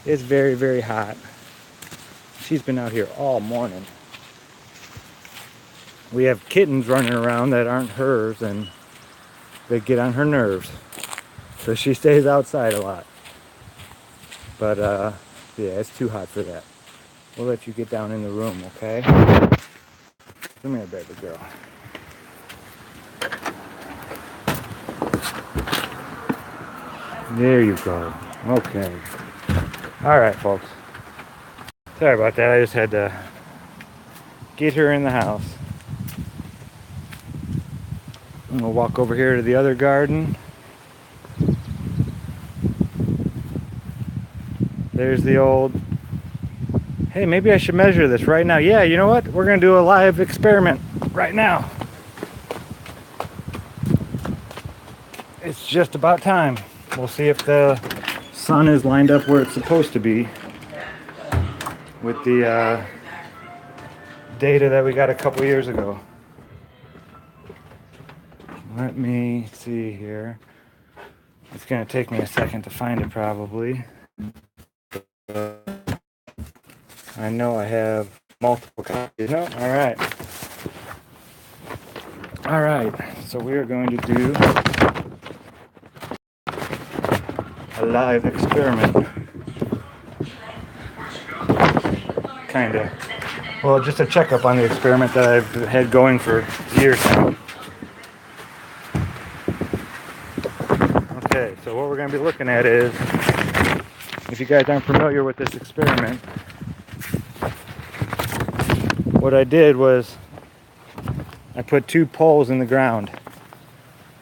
very, very hot. She's been out here all morning. We have kittens running around that aren't hers, and they get on her nerves. So she stays outside a lot. But, yeah, it's too hot for that. We'll let you get down in the room, okay? Come here, baby girl. There you go. Okay. All right, folks. Sorry about that. I just had to get her in the house. I'm gonna walk over here to the other garden. There's the old, hey, maybe I should measure this right now. Yeah, you know what? We're gonna do a live experiment right now. It's just about time. We'll see if the sun is lined up where it's supposed to be with the data that we got a couple years ago. Let me see here. It's going to take me a second to find it probably. I know I have multiple copies. No? All right. So we are going to do a live experiment. Kinda. Well, just a checkup on the experiment that I've had going for years now. Okay, so what we're going to be looking at is, if you guys aren't familiar with this experiment, what I did was I put 2 poles in the ground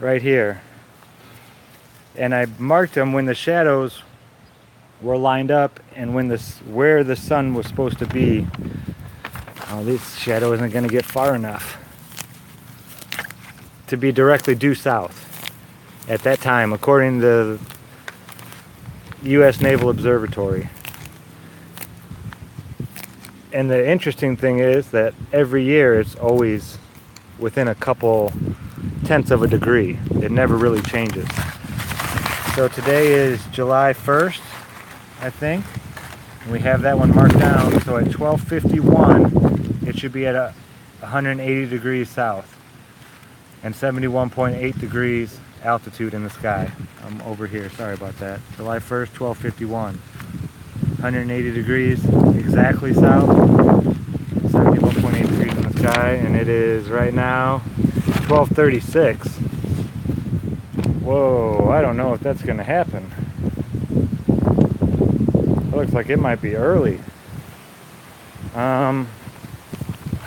right here, and I marked them when the shadows were lined up and when where the sun was supposed to be. Oh, this shadow isn't going to get far enough to be directly due south at that time, according to the U.S. Naval Observatory. And the interesting thing is that every year it's always within a couple tenths of a degree. It never really changes. So today is July 1st, I think. We have that one marked down. So at 12:51, it should be at 180 degrees south and 71.8 degrees altitude in the sky. I'm over here, sorry about that. July 1st, 12:51. 180 degrees exactly south, 71.8 degrees in the sky, and it is right now 12:36. Whoa, I don't know if that's going to happen. It looks like it might be early. How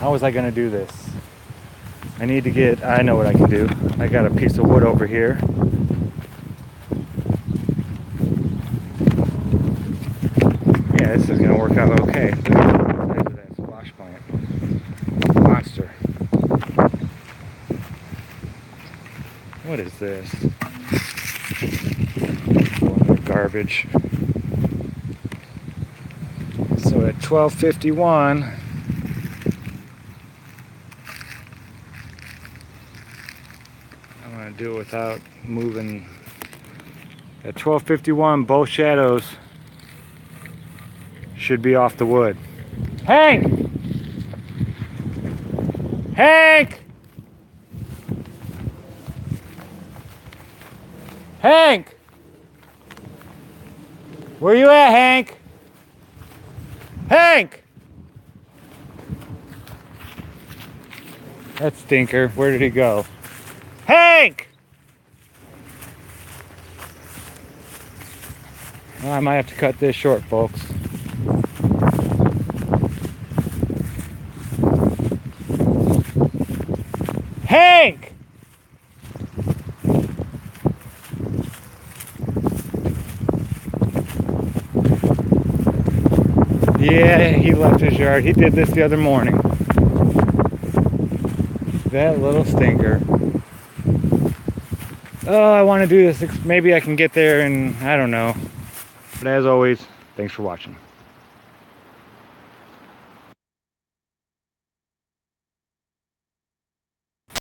was I going to do this? I know what I can do. I got a piece of wood over here. Yeah, this is going to work out okay. There's that squash plant. Monster. What is this? Garbage. So at 12:51, I'm going to do it without moving. At 12:51, both shadows should be off the wood. Hank! Hank! Hank! Where you at, Hank? Hank! That stinker. Where did he go? Hank! Well, I might have to cut this short, folks. Hank! Yeah, he left his yard. He did this the other morning. That little stinker. Oh, I want to do this. Maybe I can get there and I don't know. But as always, thanks for watching.